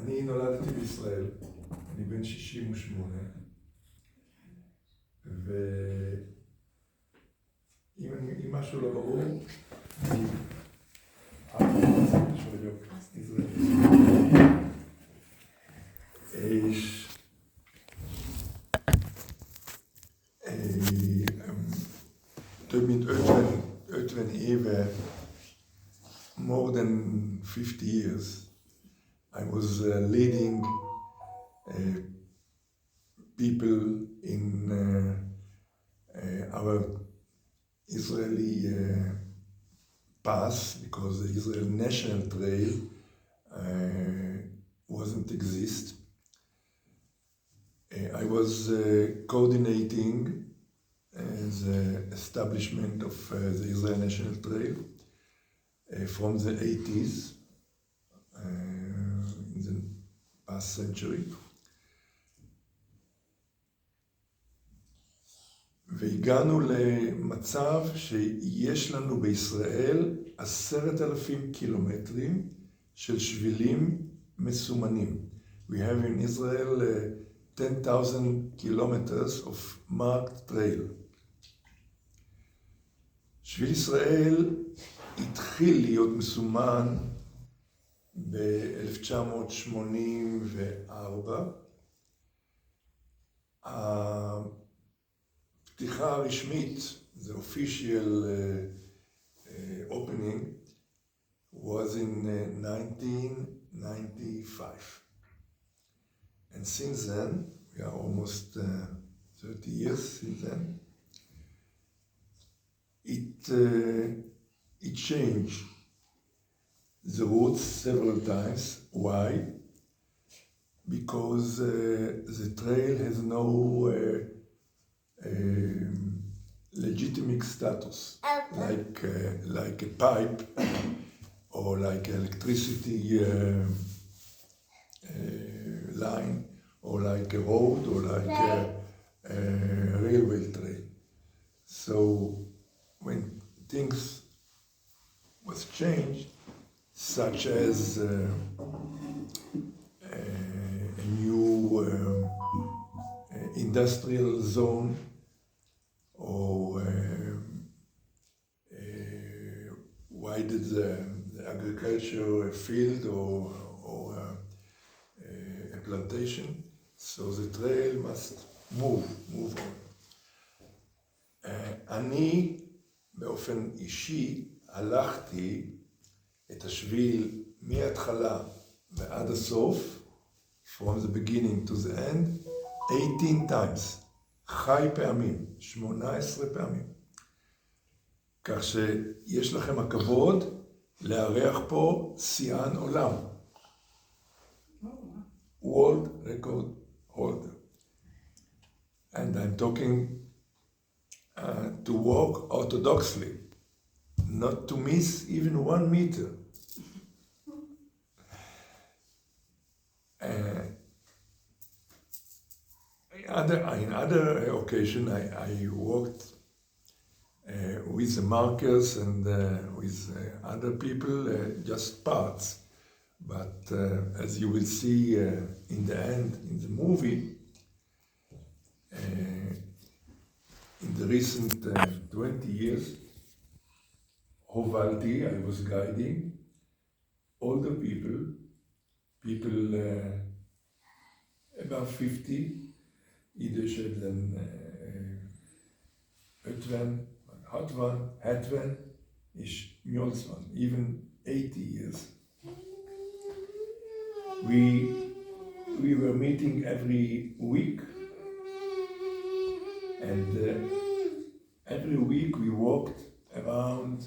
אני נולדתי בישראל, אני בן 68, ואם משהו לא ברור, אני more than 50 years, I was leading people in our Israeli path, because the Israel National Trail wasn't exist. I was coordinating the establishment of the Israel National Trail from the 80s in the past century. והגענו למצב שיש לנו בישראל 10,000 קילומטרים של שבילים מסומנים. We have in Israel 10,000 kilometers of marked trail. שביל ישראל התחיל להיות מסומן ב-1984. הפתיחה הרשמית, the official opening, was in 1995. And since then, we are almost 30 years since then, it changed the routes several times. Why? Because the trail has no legitimate status, like a pipe or like electricity line, or like a road, or like a railway trail. So when things was changed, such as a new industrial zone, or widened the agricultural field, or a plantation, so the trail must move on. אני באופן אישי הלכתי את השביל מההתחלה ועד הסוף, from the beginning to the end, 18 times, חי פעמים, 18 פעמים. כך שיש לכם הכבוד לארח פה שיאן עולם. World record holder. And I'm talking to walk orthodoxly, not to miss even 1 meter. In other occasion, I walked with the markers and with other people, just parts. But as you will see in the end, in the movie, in the recent 20 years, הובלתי, I was guiding older people about 50, either than Hatvan, ish Mjolsman, even 80 years. We were meeting every week, and every week we walked around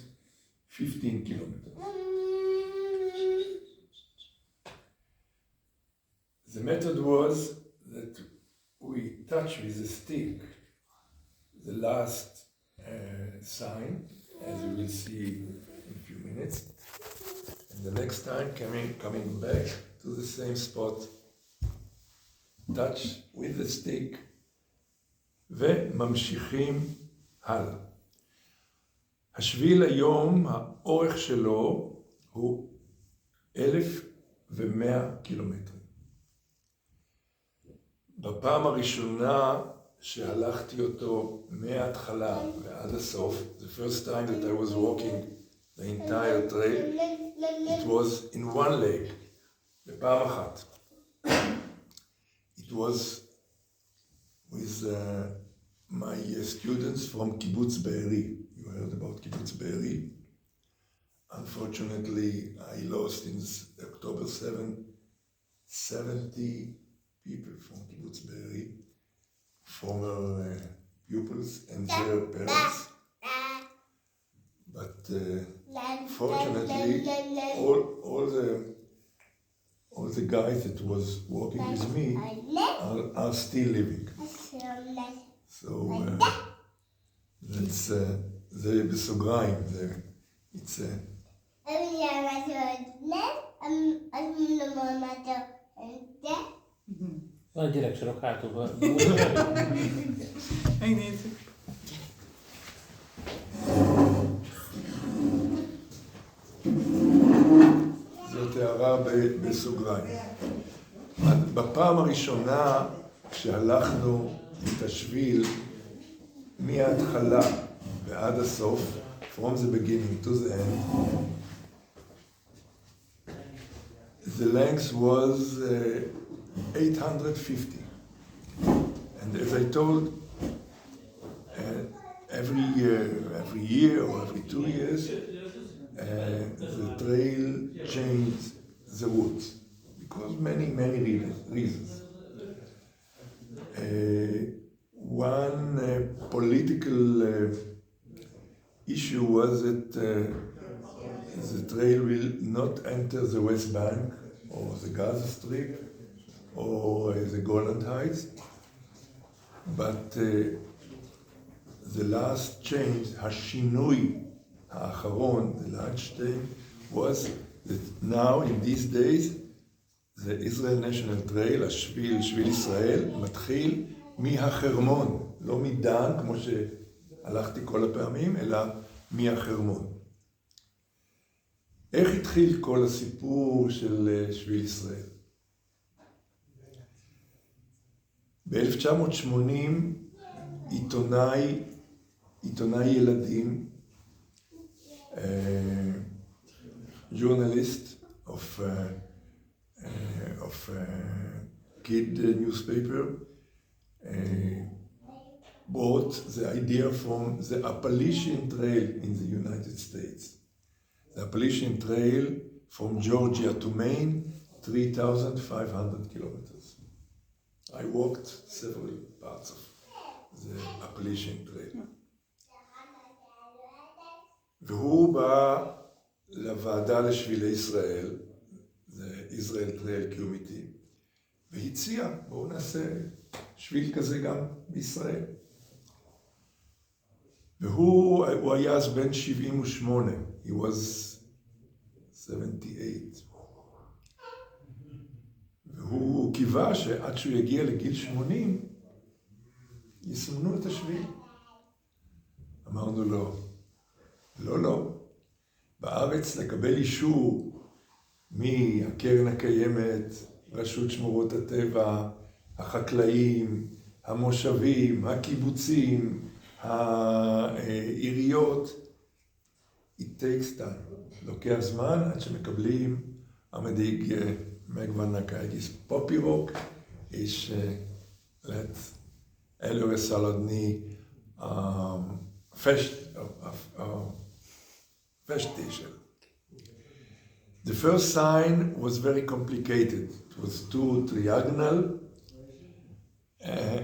15 kilometers. The method was that we touch with a stick the last sign, as you will see in a few minutes, and the next time coming back to the same spot, touch with the stick, וממשיכים הלאה. השביל היום, האורך שלו הוא 1,100 קילומטרים. בפעם הראשונה שהלכתי אותו מההתחלה ועד הסוף, the first time that I was walking the entire trail, it was in one leg, בפעם אחת. It was with my students from Kibbutz Be'eri. You heard about Kibbutz Be'eri? Unfortunately, I lost in October 7, 70 people from Kibbutz Be'eri, former pupils and their parents. But fortunately, all the guys that was working with me are still living. So that's זה בסוגריים, it's Van gyereksorok hátul. Megnézzük. זאת הערה בסוגריים. בפעם הראשונה כשהלכנו את השביל מההתחלה ועד הסוף, from the beginning to the end, the length was 850. And as I told, every year or every 2 years, the trail changed the route because many reasons. One political issue was that the trail will not enter the West Bank or the Gaza Strip or the Golan Heights, but the last change, השינוי האחרון, the last change, was that now in these days the Israel National Trail, השביל, שביל ישראל, מתחיל מהחרמון, לא מדן כמו שהלכתי כל הפעמים, אלא מהחרמון. איך התחיל כל הסיפור של שביל ישראל? ב-1980 עיתונאי ילדים, journalist of kid newspaper, brought the idea from the Appalachian Trail in the United States. The Appalachian Trail from Georgia to Maine, 3,500 kilometers. I walked several parts of the Appalachian Trail. והוא בא לוועדה לשבילי ישראל, the Israel Trail Committee, והציע, בואו נעשה שביל כזה גם בישראל. והוא היה אז בן 78, he was 78. והוא קיווה שעד שהוא יגיע לגיל 80, יסמנו את השביל. אמרנו לו, לא. בארץ לקבל אישור מהקרן הקיימת, רשות שמורות הטבע, החקלאים, המושבים, הקיבוצים, העיריות, it takes time. לוקח זמן עד שמקבלים המדיג megvannak papírok, és lehet előreszaladni a festéssel. The first sign was very complicated. It was too triagonal,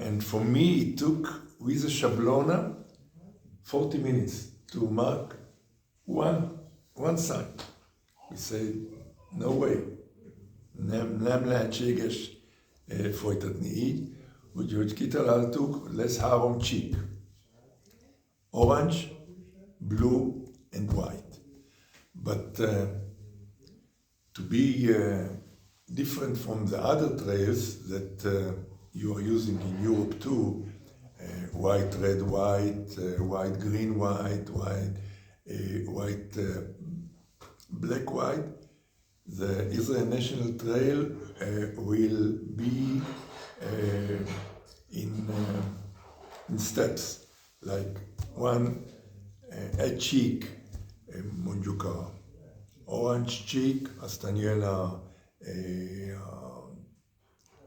and for me it took, with a shablona, 40 minutes to mark one sign. We said, no way. Nem lehetséges folytatni így, úgyhogy kitaláltuk, lesz 3 csík. Orange, blue and white. But to be different from the other trails that you are using in Europe too, white, red, white, white, green, white, white, black, white, the Israel National Trail will be in steps, like one a cheek, mondjuk a orange cheek, aztán jön a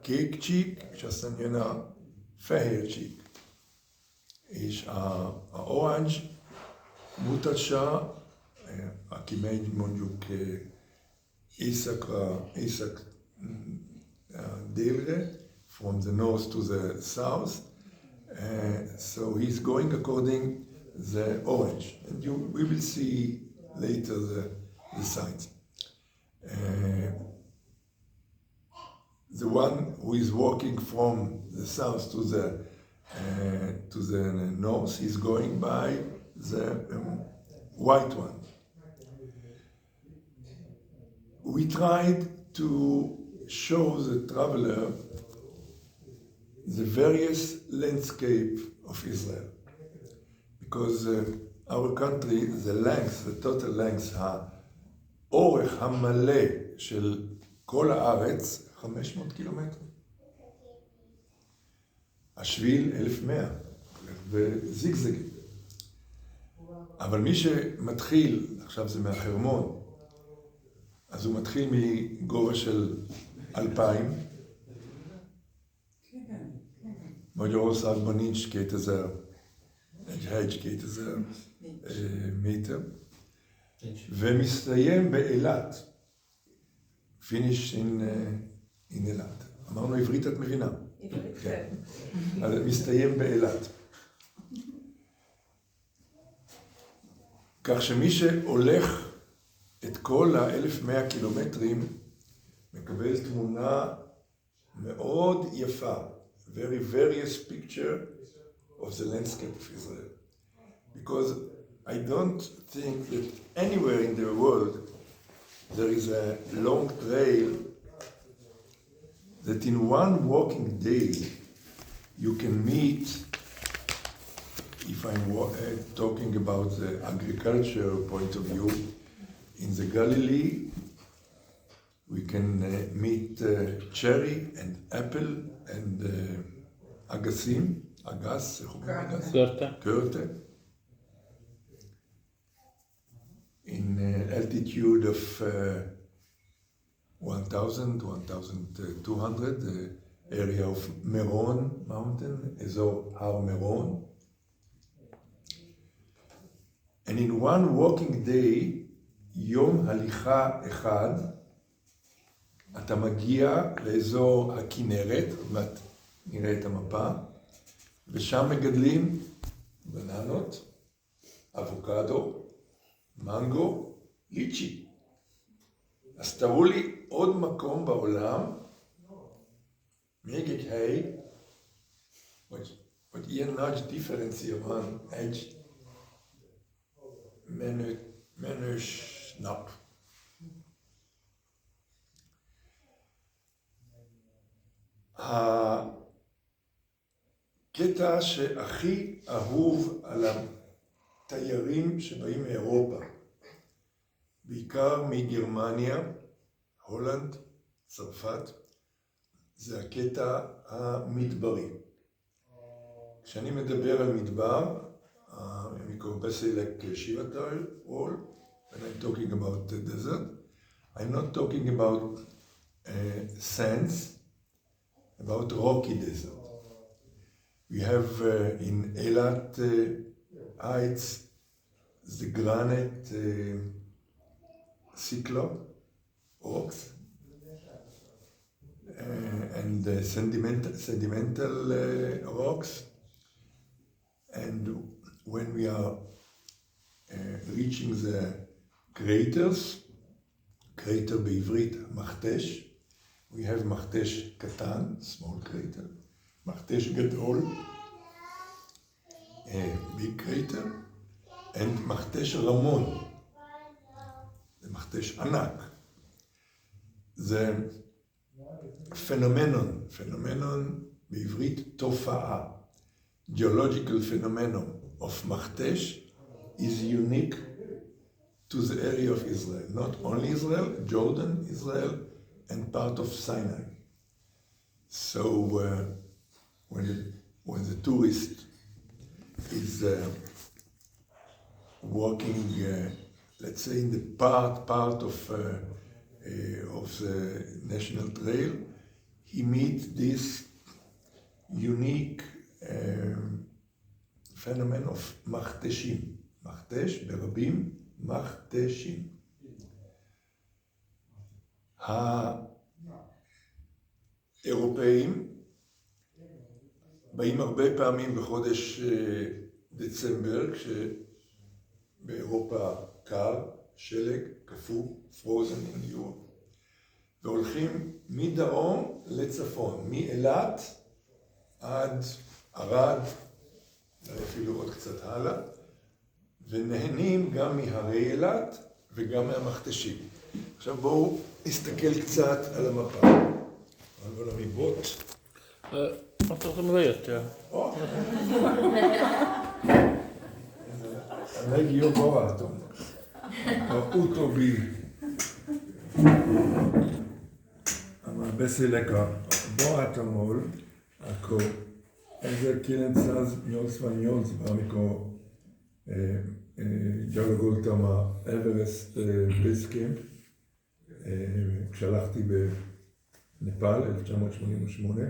kék cheek, és aztán jön a fehér cheek. És a orange mutatja, aki megy mondjuk észak délre, from the north to the south, so he's going according the orange, and we will see later the signs. The one who is walking from the south to the north is going by the white one. We tried to show the traveler the various landscape of Israel, because our country, the length, the total length, האורך המלא של כל הארץ, 500 קילומטר. השביל 1100, וזיגזגים. אבל מי שמתחיל, עכשיו זה מהחרמון, אז הוא מתחיל מגובה של 2000, Magyarországban nincs 2000, egy hegy 2000 méter, ומסתיים באילת, finish in אילת. אמרנו עברית את מבינה? עברית, כן. אז מסתיים באילת. כך שמי שהולך את כל ה-1100 קילומטרים מקבל תמונה מאוד יפה, very various picture of the landscape of Israel. Because I don't think that anywhere in the world there is a long trail that in one walking day you can meet, if I'm talking about the agriculture point of view, in the Galilee we can meet cherry and apple and אגסים, אגס, איך אומרים אגס? קרטה. In altitude of 1,000, 1,200, the area of Meron mountain, אזור הר מירון. And in one walking day, יום הליכה אחד, אתה מגיע לאזור הכנרת, ואת נראה את המפה, ושם מגדלים בננות, אבוקדו, מנגו, ליצ'י. אז תראו לי עוד מקום בעולם, még egy hely, hogy ilyen nagy differencia van egy menős nap. הקטע שהכי אהוב על התיירים שבאים מאירופה, בעיקר מגרמניה, הולנד, צרפת, זה הקטע המדברי. כשאני מדבר על מדבר, like Shivatar wall, when I'm talking about the desert, I'm not talking about sands, about rocky desert. We have in Eilat Heights the granite cyclone rocks and sedimental rocks, and when we are reaching the craters, crater בעברית מכתש, we have מכתש קטן, small crater, מכתש גדול, big crater, and מכתש רמון, זה מכתש ענק. זה phenomenon בעברית תופעה, geological phenomenon of מכתש is unique to the area of Israel, not only Israel, Jordan, Israel, and part of Sinai. So when the tourist is walking, let's say in the part of the national trail, he meets this unique phenomenon of מכתשים. מכתש ברבים, מכתשים. האירופאים באים הרבה פעמים בחודש דצמבר, כשבאירופה קר, שלג, קפוא, frozen in Europe, והולכים מדרום לצפון, מאילת עד ערד, אפילו עוד קצת הלאה, ונהנים גם מהרי אילת וגם מהמכתשים. עכשיו בואו נסתכל קצת על המפה. על הריבות. מה אתה רוצה מביא יותר? Legio boatum. Utobi. Aber besser lecker. Boatumol. Ako. Ezer killen száz 88-ban, amikor gyalogoltam a Everest Base Camp, כשהלכתי בנפאל, 1988,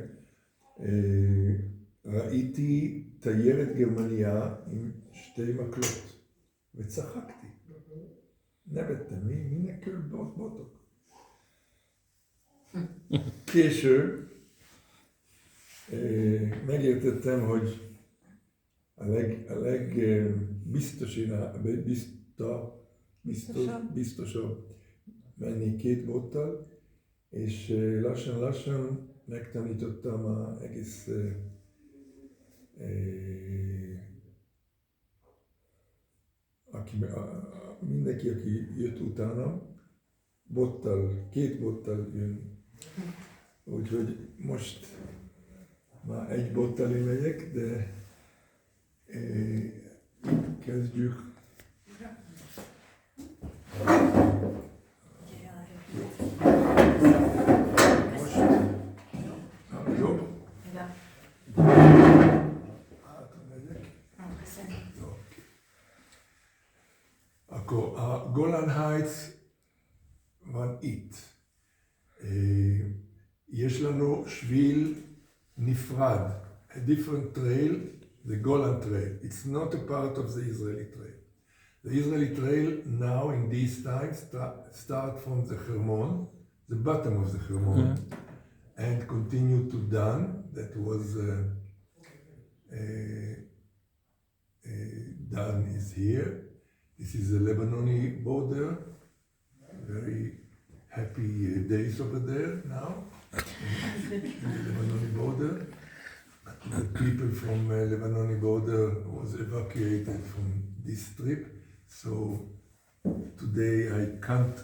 ראיתי תיירת גרמניה עם שתי מקלות, וצחקתי. נבטה, מי נקל בוטוק? Később megértettem, hogy a legbiztosabb menni két bottal, és lassan megtanítottam az egész mindenki, aki jött utánam, két bottal jön. Úgyhogy most már egy bottal megyek, de kezdjük. Akkor a Golan Heights van itt. יש לנו שביל נפרד, a different trail, the Golan Trail. It's not a part of the Israeli Trail. The Israeli Trail now in these times start from the Hermon, the bottom of the Hermon, and continue to Dan. That was Dan is here. This is the Lebanoni border. Very happy days over there now. The Lebanoni border. The people from Lebanoni border was evacuated from this trip, so today I can't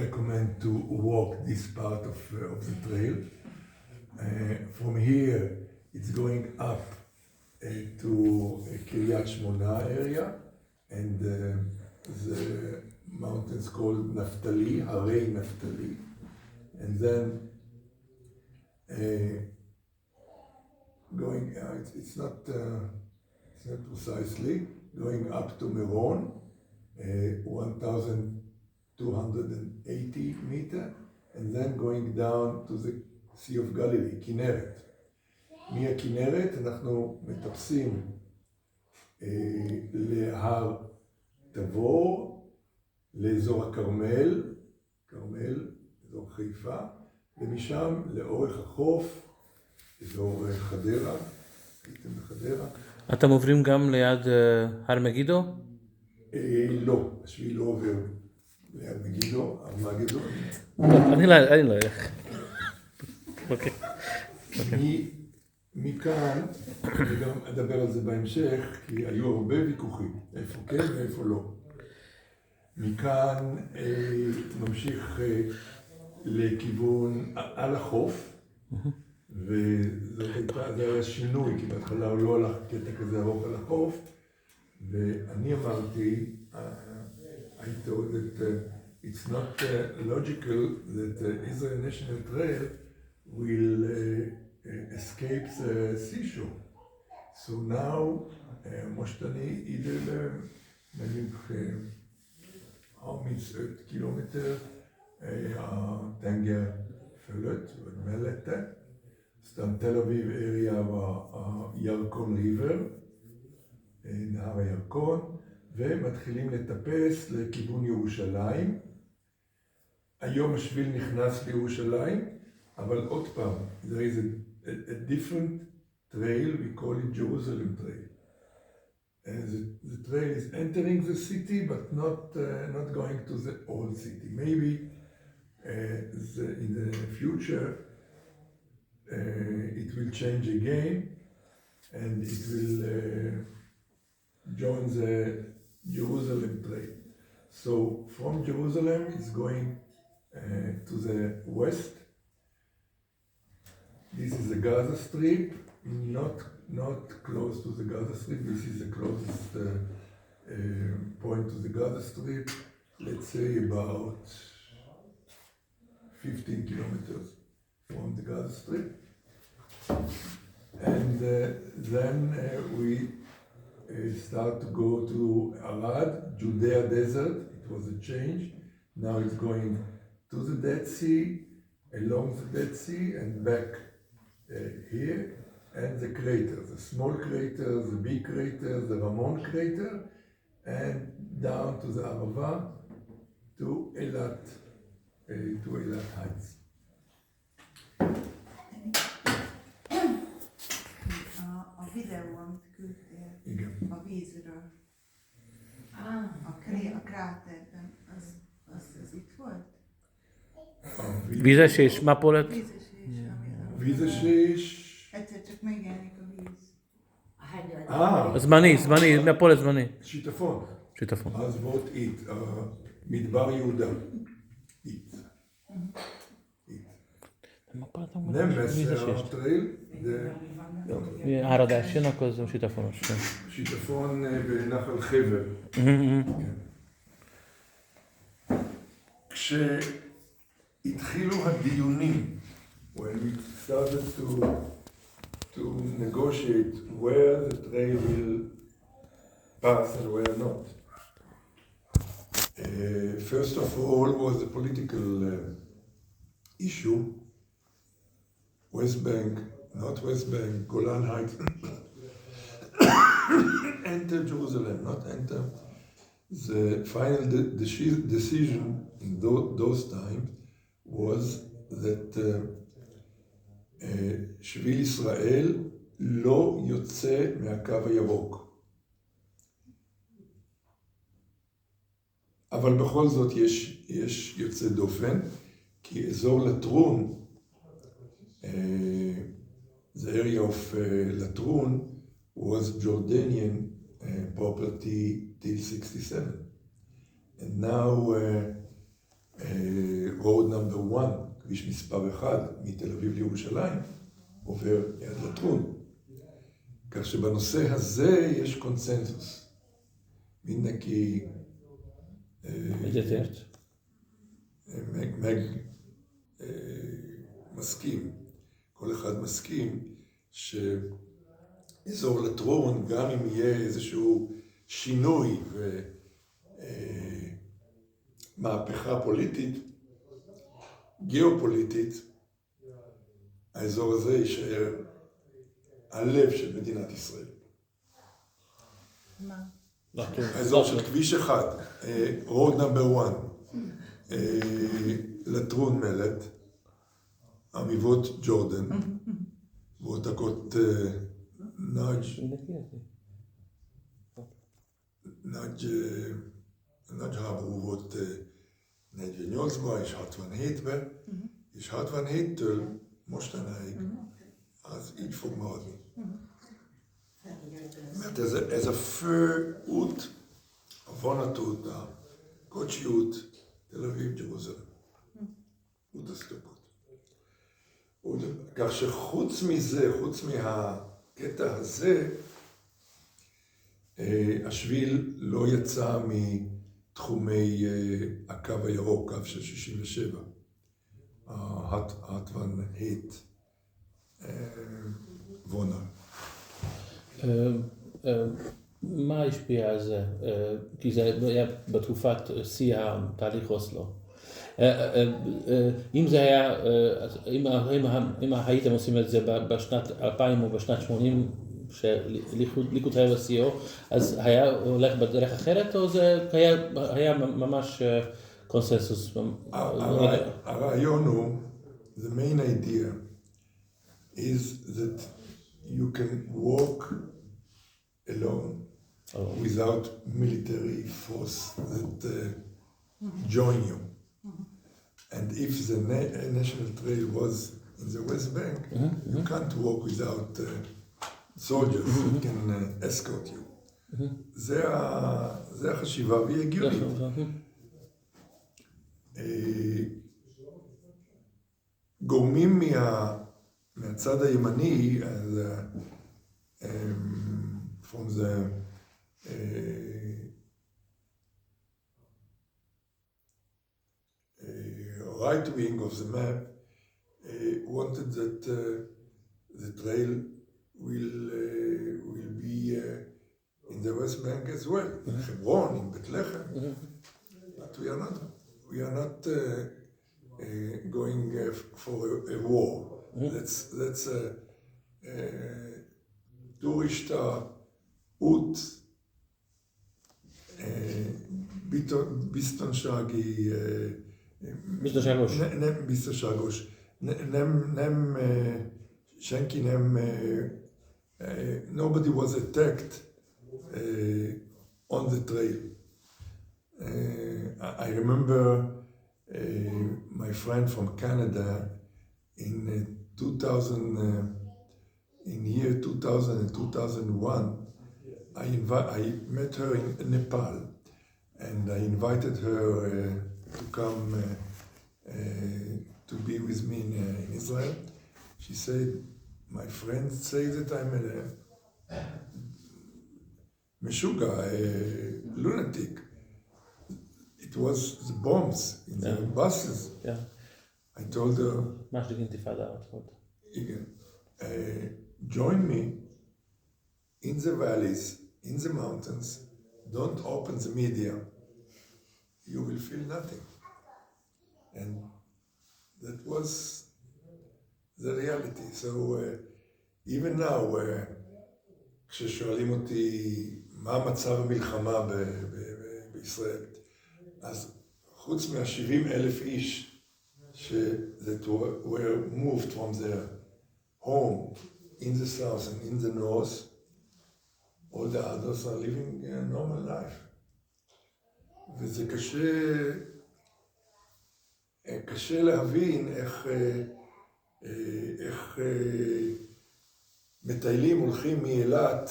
recommend to walk this part of the trail. From here it's going up to Kiryat Shmona area and the mountains called Naftali, Harei Naftali, and then going, it's not precisely, going up to Meron, 1,280 meters, and then going down to the Sea of Galilee, כנרת. מהכנרת אנחנו מטפסים להר תבור, לאזור הכרמל, אזור חיפה, ומשם לאורך החוף, אזור חדרה, הייתם בחדרה. אתם עוברים גם ליד הר מגידו? לא, השביל לא עובר ליד מגידו, הר מגידו. אני לא אלך. אוקיי. מכאן, אני גם אדבר על זה בהמשך, כי היו הרבה ויכוחים, איפה כן ואיפה לא. מכאן ממשיך לכיוון על החוף, וזה היה שינוי, כי בהתחלה הוא לא הלך קטע כזה ארוך על החוף, ואני אמרתי, I thought that it's not logical that the Israel National Trail will escapes the seashore. So now, mostani idele, nämlich minst 8 kilometer, tänker följet, mellette. Stan Tel Aviv area var ירקון ריבר, נהר הירקון, ומתחילים לטפס לכיוון ירושלים. היום השביל נכנס לירושלים, אבל עוד פעם, there is a different trail, we call it Jerusalem trail. The trail is entering the city, but not going to the old city. Maybe in the future it will change again, and it will join the Jerusalem trail. So from Jerusalem it's going to the west. This is the Gaza Strip, not close to the Gaza Strip. This is the closest point to the Gaza Strip. Let's say about 15 kilometers from the Gaza Strip. And then we start to go to Arad, Judea Desert. It was a change. Now it's going to the Dead Sea, along the Dead Sea, and back here. And the craters, the small craters, the big craters, the Ramon crater, and down to the Arava, to Eilat Heights. A videó, amit küldtél, Igen. a vízről, a kráterben, az itt volt? vízesés, mapolet. Vízesés, vízesés. Egyszer csak megjelenik a víz. זמני, מפולת זמני. שיטפון. שיטפון. אז volt it, מדבר יהודה. it. Nem messze a trail, de... áradás jön, akkor az sitafonos. שיטפון בנחל חבר. כשהתחילו הדיונים, when we started to negotiate where the trail will pass and where not. First of all was the political issue. West Bank, not West Bank, Golan Heights, enter Jerusalem, not enter. The final decision in those times was that שביל ישראל לא יוצא מהקו הירוק. אבל בכל זאת יש יוצא דופן, כי אזור לטרון, the area of Latrun was Jordanian property till 67. And now road number 1, כביש מספר 1, מתל אביב לירושלים, עובר ליד לטרון. כך שבנושא הזה יש קונצנזוס. מן כי... מסכים, כל אחד מסכים שאזור לטרון, גם אם יהיה איזשהו שינוי ומהפכה פוליטית, גיאופוליטית, האזור הזה יישאר הלב של מדינת ישראל. מה? האזור של כביש 1, road number 1, לטרון מלט, עמיבות ג'ורדן, ועותקות נאג' har volt 48-ban, és 67-ben, és 67-től mostanáig az így fog maradni. Mert ez a fő út, a vonatút, a kocsi út, Tel Aviv, Jeruzalem. utaztokot. כך שחוץ מזה, חוץ מהקטע הזה, השביל לא יצא מתחומי הקו הירוק, קו של 67, הטוון היט. וונל. מה השפיע על זה? כי זה היה בתקופת שיא התהליך אוסלו. אם זה היה, אם הייתם עושים את זה בשנת 2000 או בשנת 80, שליכוד היה בשיאו, אז היה הולך בדרך אחרת, או זה היה ממש קונסנזוס? הרעיון הוא, the main idea is that you can walk alone without military force that join you. And if the national trail was in the West Bank, you can't walk without soldiers that can escort you. זה החשיבה, והיא הגיונית. גורמים מהצד הימני, from the right wing of the map, wanted that the trail will be in the West Bank as well, in Hebron, in Bethlehem. But we are not going for a war. That's tourist ut Bistošagoš. Nobody was attacked on the trail. I remember my friend from Canada in 2000. In year 2000 and 2001, I met her in Nepal, and I invited her to come to be with me in Israel. She said, my friends say that I'm a meshuga, a lunatic. It was the bombs in the buses. Yeah. I told her, join me in the valleys, in the mountains. Don't open the media. You will feel nothing. And that was the reality. So even now, כששואלים אותי מה מצב המלחמה בישראל, אז חוץ מה-70,000 איש that were moved from their home in the south and in the north, all the others are living a normal life. וזה קשה להבין איך מטיילים הולכים מאילת,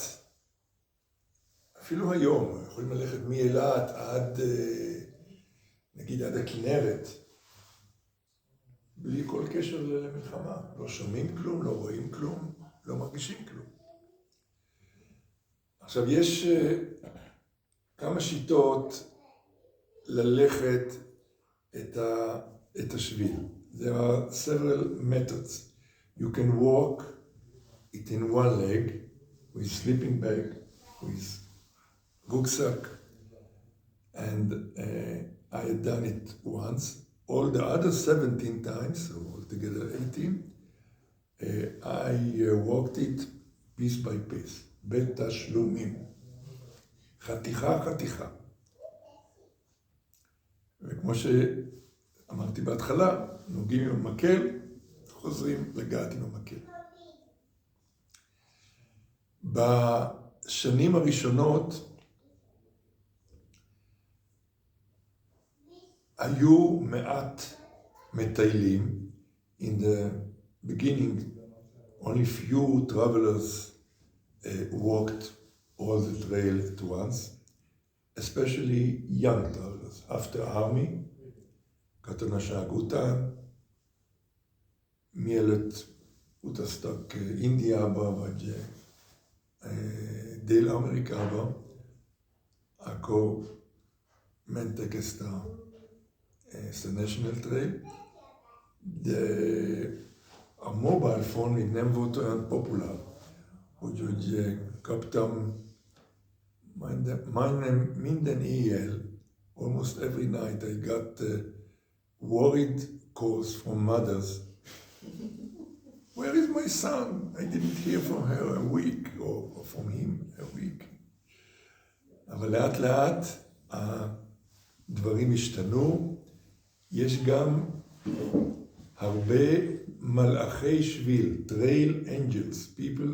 אפילו היום, יכולים ללכת מאילת עד, נגיד עד הכנרת, בלי כל קשר למלחמה. לא שומעים כלום, לא רואים כלום, לא מרגישים כלום. עכשיו, יש כמה שיטות ללכת את השביל. There are several methods. You can walk it in one leg, with sleeping bag, with rucksack, and I had done it once. All the other 17 times, so altogether 18, I walked it piece by piece, בתשלומים, חתיכה. וכמו שאמרתי בהתחלה, נוגעים עם המקל, חוזרים לגעת עם המקל. בשנים הראשונות היו מעט מטיילים. In the beginning, only few travelers walked all the trail at once, especially young travelers. After army, като našā mielet utastak Indijāba vai Dél Amerikába, ako mentek ezt a National Trail, de a mobile phone még nem volt olyan populár. úgyhogy kaptam minden éjjel, almost every night I got worried calls from mothers. Where is my son? I didn't hear from her a week, or from him a week. אבל לאט לאט הדברים השתנו. יש גם הרבה מלאכי שביל, trail angels, people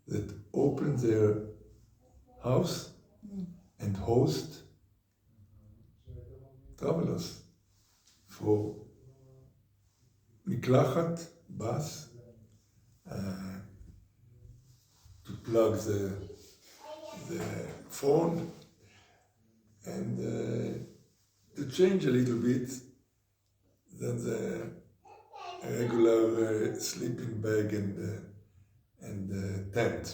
that open their house and host travelers for מקלחת, bus, to plug the phone and to change a little bit than the regular sleeping bag and tent.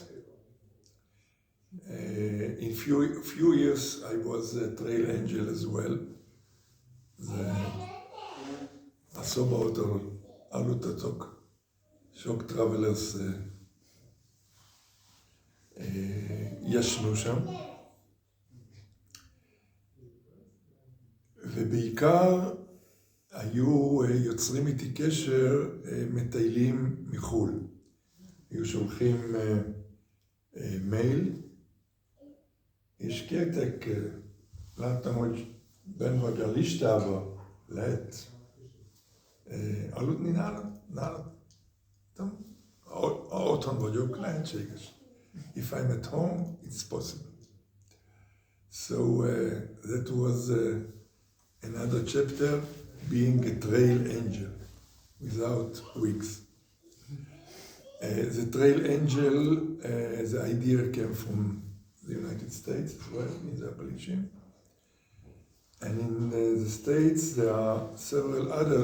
In few years I was a trail angel as well. הסובה אותו עלות הצוק, שוק טראבלרס ישנו שם. ובעיקר היו יוצרים איתי קשר מטיילים מחו"ל. היו שולחים מייל, יש קטק, להתמוד בין וגלישתה בו, לעת, עלות נינאלה, אותן vagyok, lehetséges. If I'm at home, it's possible. So that was another chapter, being a trail angel without wings. The trail angel, the idea came from the United States as well, in the Appalachian. And in the States, there are several other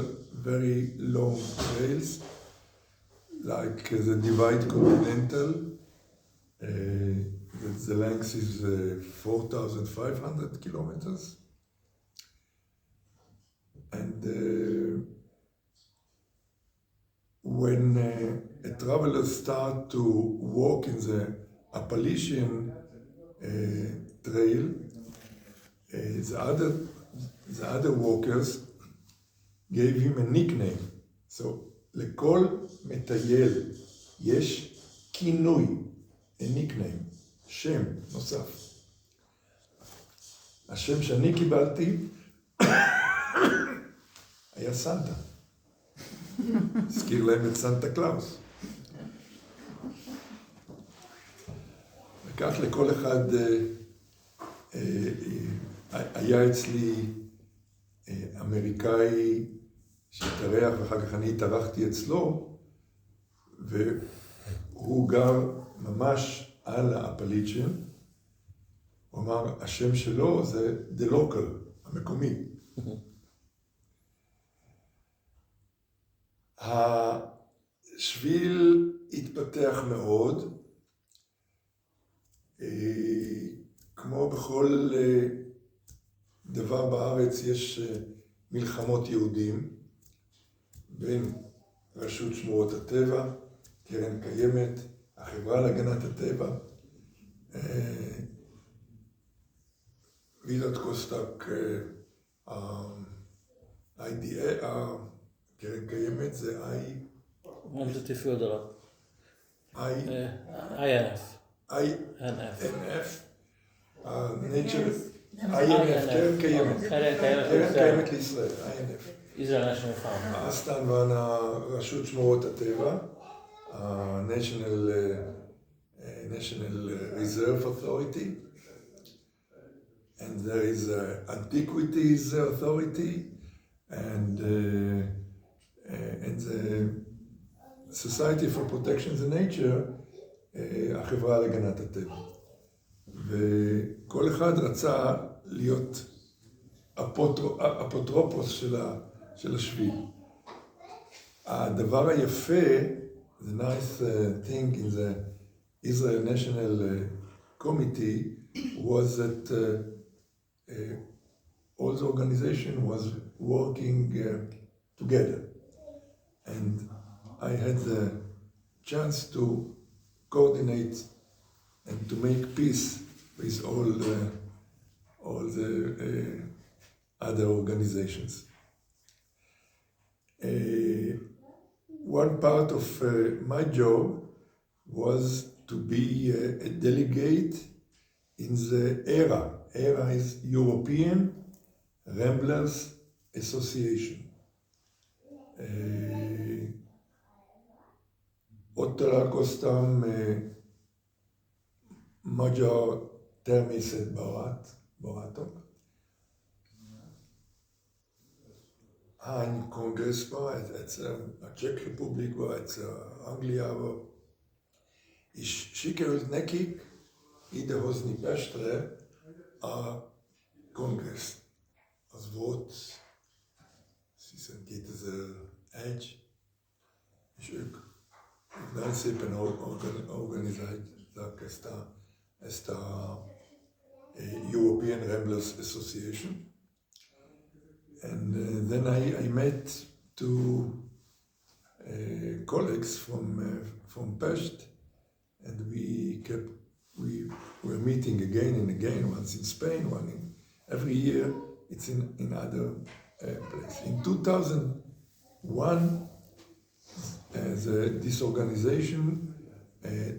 very long trails, like the Divide Continental, the length is 4,500 kilometers. And when a traveler starts to walk in the Appalachian trail, the other walkers gave him a nickname. So, לכל מטייל יש כינוי, a nickname, שם נוסף. השם שאני קיבלתי היה סנטה. הזכיר להם את סנטה קלאוס. וכך לכל אחד היה אצלי אמריקאי שהתארח, ואחר כך אני התארחתי אצלו, והוא גר ממש על האפליצ'ן. הוא אמר, השם שלו זה The Local, המקומי. השביל התפתח מאוד, כמו בכל דבר בארץ יש מלחמות יהודים בין רשות שמורות הטבע, קרן קיימת, החברה להגנת הטבע, ויזת קוסטק, IDA, קרן קיימת זה ממלכתי פדרל. INF. קרן קיימת לישראל, INF. Izrael National Farm. אז כמובן רשות שמורות הטבע, National Reserve Authority, and there is Antiquities Authority, and the Society for Protection of Nature, החברה להגנת הטבע. וכל אחד רצה להיות אפוטרופוס של השביל. הדבר היפה, the nice thing in the Israel National Committee was that all the organization was working together. And I had the chance to coordinate and to make peace with all the other organizations. One part of my job was to be a delegate in the ERA. ERA is European Ramblers Association. Ott találkoztam magyar természetbarátok. Hány kongresszban, egyszer a Czech Republikban, egyszer Angliában, és sikerült nekik idehozni Pestre a kongresszt. Az volt, azt hiszem 2001, és ők nagyon szépen organizálták ezt a European Ramblers Association. And then I met two colleagues from Pest, and we were meeting again and again, once in Spain, every year it's in other places. In 2001, this organization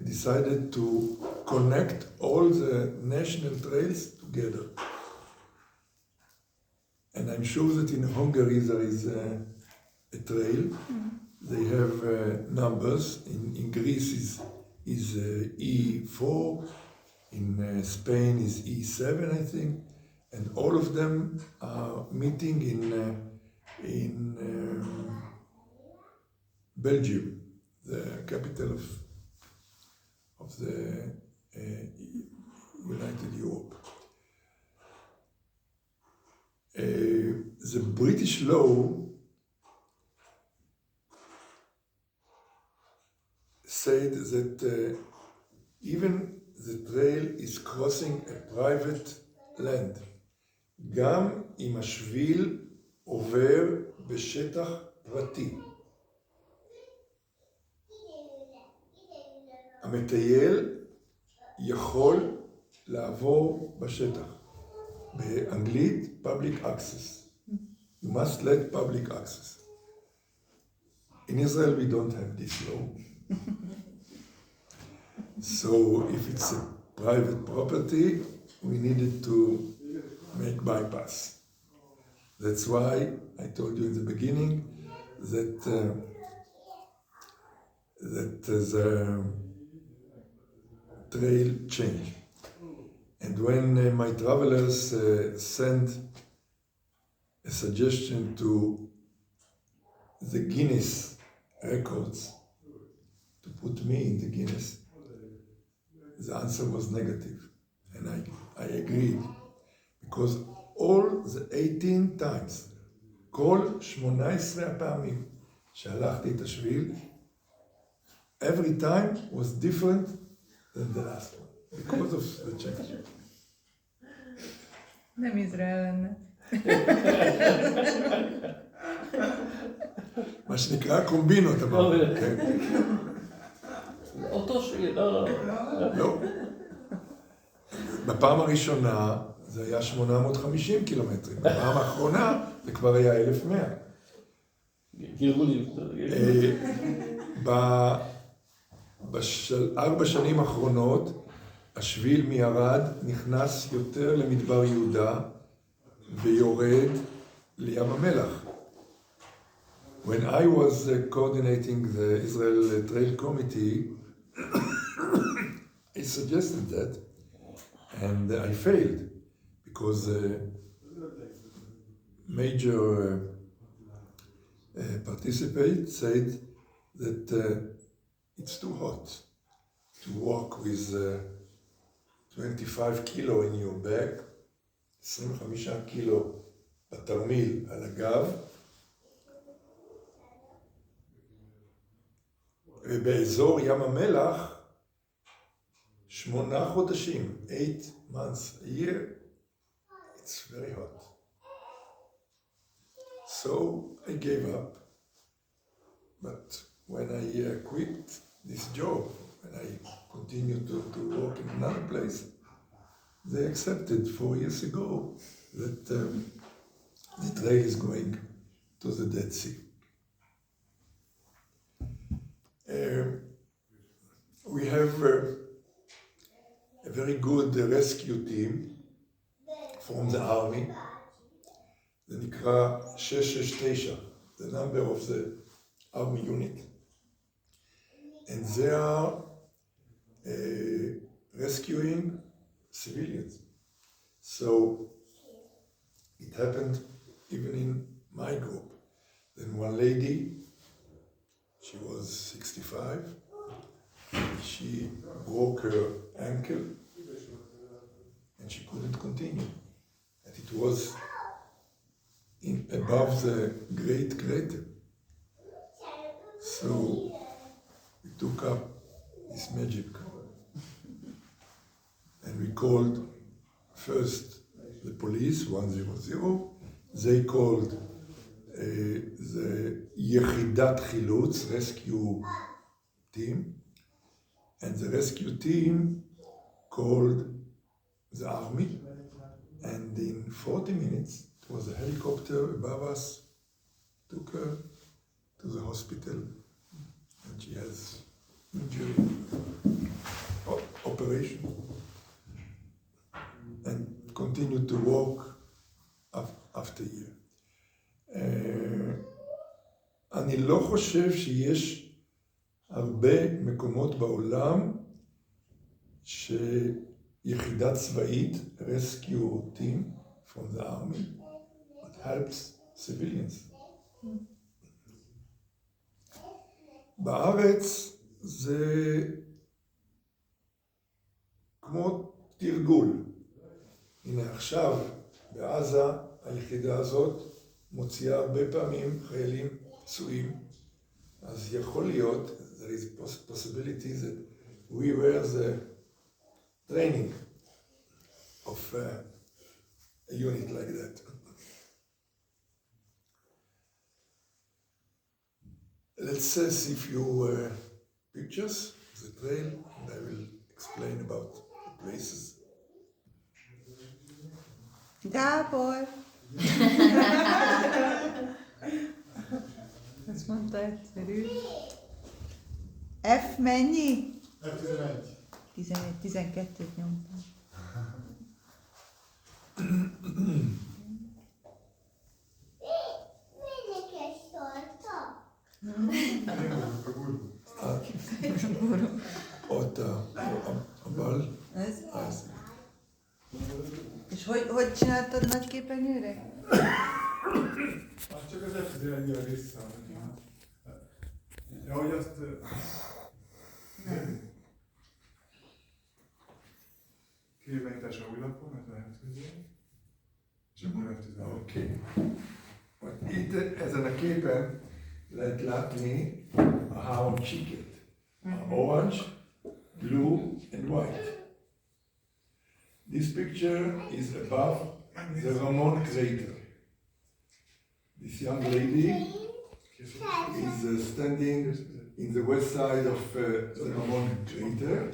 decided to connect all the national trails together. And I'm sure that in Hungary there is a trail. They have numbers. In Greece is E4. In Spain is E7, I think. And all of them are meeting in Belgium, the capital of the United Europe. The British law said that even the trail is crossing a private land, גם אם השביל עובר בשטח פרטי. המטייל יכול לעבור בשטח. באנגלית, public access. You must let public access. In Israel, we don't have this law. So if it's a private property, we needed to make bypass. That's why I told you in the beginning that the trail changed. And when my travelers sent a suggestion to the Guinness records to put me in the Guinness, the answer was negative. And I agreed. Because all the 18 times, כל 18 הפעמים שהלכתי את השביל, every time was different than the last one. Because of the change. Nem Izrael lenne. מה שנקרא קומבינות, אמרנו, כן? אותו שביל, לא. לא. בפעם הראשונה זה היה 850 קילומטרים, בפעם האחרונה זה כבר היה 1100. ב4 שנים האחרונות השביל מירד נכנס יותר למדבר יהודה ויורד לים המלח. When I was coordinating the Israel Trail Committee, I suggested that, and I failed because major participants said that it's too hot to walk with 25 kilo in your back, 25 קילו בתרמיל על הגב, ובאזור ים המלח 8 חודשים, 8 months a year, it's very hot. So I gave up, but when I quit this job, when I continue to work in another place. They accepted 4 years ago that the trail is going to the Dead Sea. We have a very good rescue team from the army. זה נקרא 669, the number of the army unit. And they are rescuing civilians. So it happened even in my group. Then one lady, she was 65, she broke her ankle and she couldn't continue. And it was above the Great Crater. So we took up this magic and we called first the police, 100. They called the Yechidat Chilutz rescue team, and the rescue team called the army, and in 40 minutes it was a helicopter above us, took her to the hospital, and she has injury, operation, and continued to walk after year. אני לא חושב שיש הרבה מקומות בעולם שיחידה צבאית, rescue team from the army, that helps civilians. בארץ זה כמו תרגול. הנה עכשיו בעזה היחידה הזאת מוציאה הרבה פעמים חיילים פצועים, אז יכול להיות, there is possibility that we were the training of a unit like that. Let's see a few pictures of the trail, and I will explain about the places. Gábor! Azt mondta egyszerű. F mennyi? F11. 11, 12-t nyomtam. Ott a bal. Ez? Az. És hogy csináltad nagy képernyőre? Hát csak az F11-jel vissza. Ja, hogy azt... Kiirányítása új lapon, mert lehet közé. És akkor F11. Oké. Itt ezen a képen lehet látni a három csíket. Orange, blue and white. This picture is above the Ramon crater. This young lady is standing in the west side of the Ramon crater,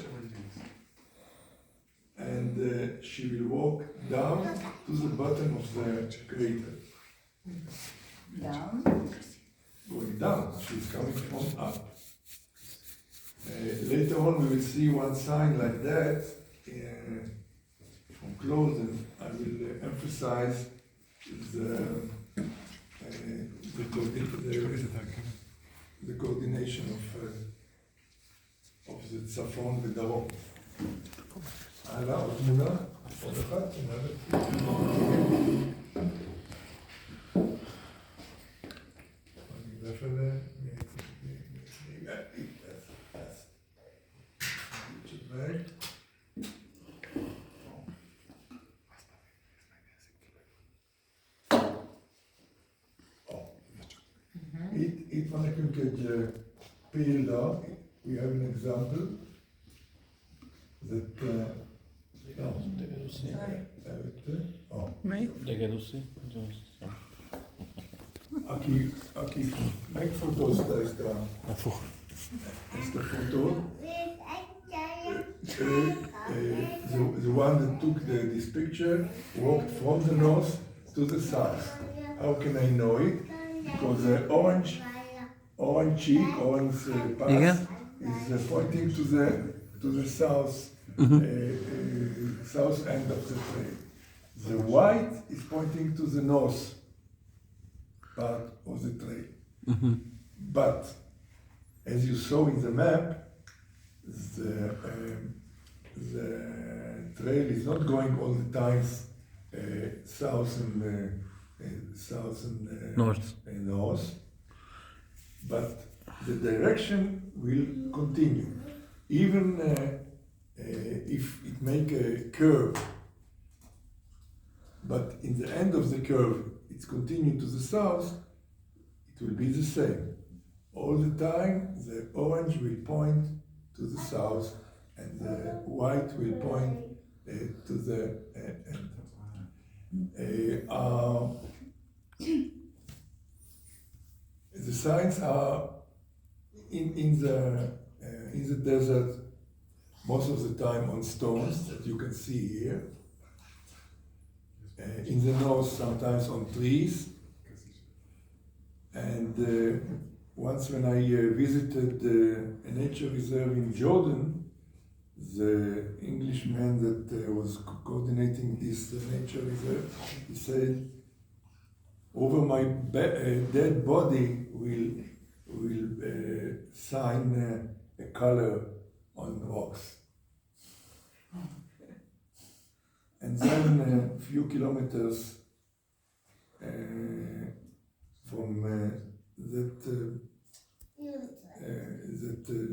and she will walk down to the bottom of the crater. Down. Going down, she's coming from up. Later on we will see one sign like that from close, and I will emphasize the coordination of the צפון ודרום. הלאה, עוד תמונה, עוד אחת, Itt van nekünk egy példa, we have an example that előtte, aki megfotózta ezt a fotót, the one that took this picture walked from the north to the south. How can I know it? Because the orange cheek, orange pass is pointing to the south, south end of the trail. The white is pointing to the north part of the trail. But as you saw in the map, the trail is not going all the time south and north, but the direction will continue. Even if it make a curve, but in the end of the curve it's continuing to the south, it will be the same. All the time the orange will point to the south and the white will point to the end. The signs are in the desert most of the time on stones that you can see here. In the north sometimes on trees. And once when I visited a nature reserve in Jordan, the Englishman that was coordinating this nature reserve, he said, over my dead body will sign a color on rocks. And then a few kilometers from that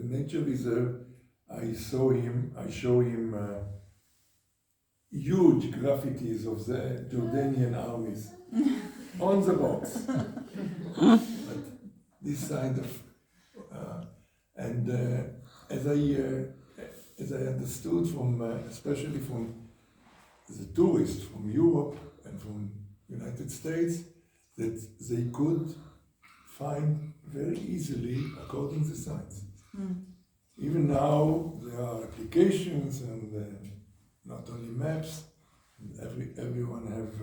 nature reserve, I show him huge graffitis of the Jordanian armies on the rocks. But this kind of, as I understood from, especially from the tourists from Europe and from United States, that they could find very easily according to science. Even now there are applications and not only maps. Everyone have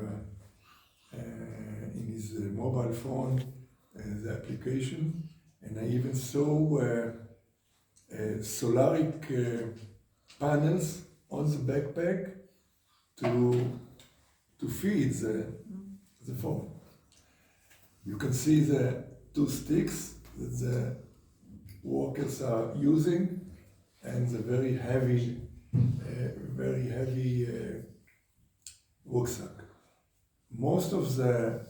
in his mobile phone the application, and I even saw solaric panels on the backpack to feed the phone. You can see the two sticks that the workers are using, and the very heavy rucksack. Most of the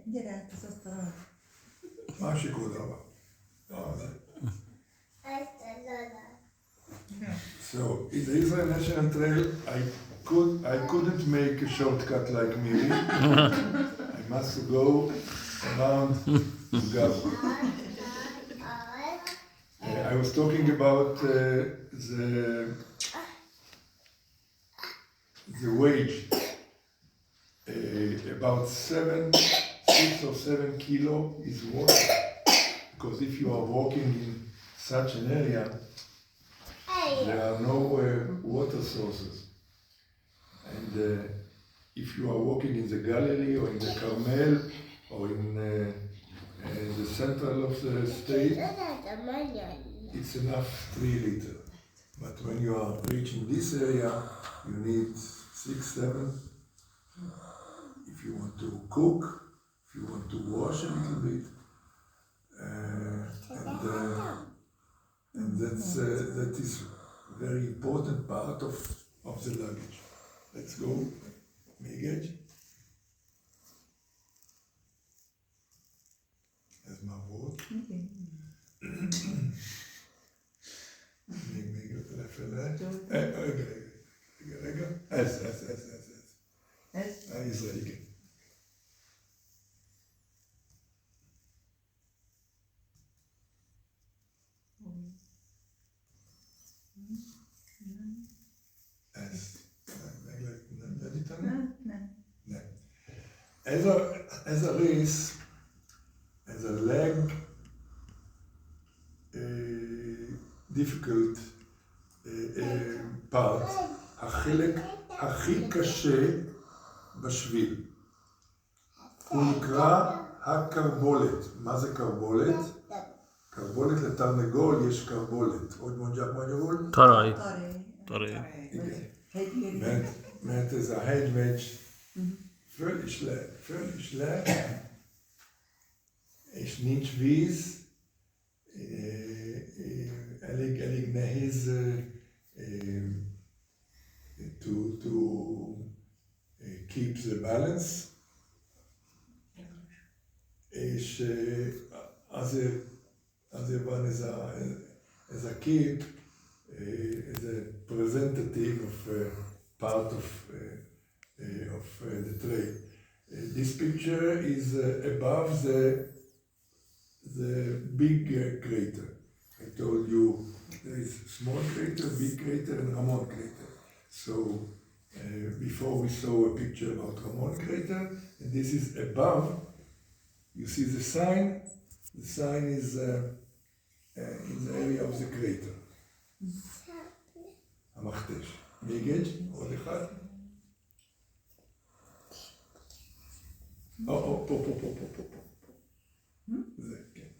gyere az asztalon. másik oldalra. So, in the Israel National Trail, I couldn't make a shortcut like Miri. I must go around Gabo. I was talking about the wage. About 6 or 7 kilo is water. Because if you are walking in such an area, there are no water sources. And if you are walking in the Galilee or in the Carmel or in the central of the state, it's enough 3 liters. But when you are reaching this area, you need 6, 7. If you want to cook, if you want to wash a little bit, and that is very important part of the luggage. Let's go, Megaj. Ez már volt. Még lefele. Ez. Izrael, igen. Ez. Meg lehet meditálni. as a race, as a leg, difficult part, החלק הכי קשה בשביל. הוא נקרא הקרבולת. מה זה קרבולת? קרבולת לתרנגול יש קרבולת. עוד מונג'ק מונג'ול? Taraj. Toré. Mert ez a hegymegy föl is le, és nincs víz, elég nehéz to keep the balance, és azért van ez a kép, as a representative of part of the trail. This picture is above the big crater. I told you there is small crater, big crater, and Ramon crater. So before we saw a picture about Ramon crater, and this is above. You see the sign. The sign is in the area of the crater. המכתש. מיגד, עוד אחד. פה. זה, כן.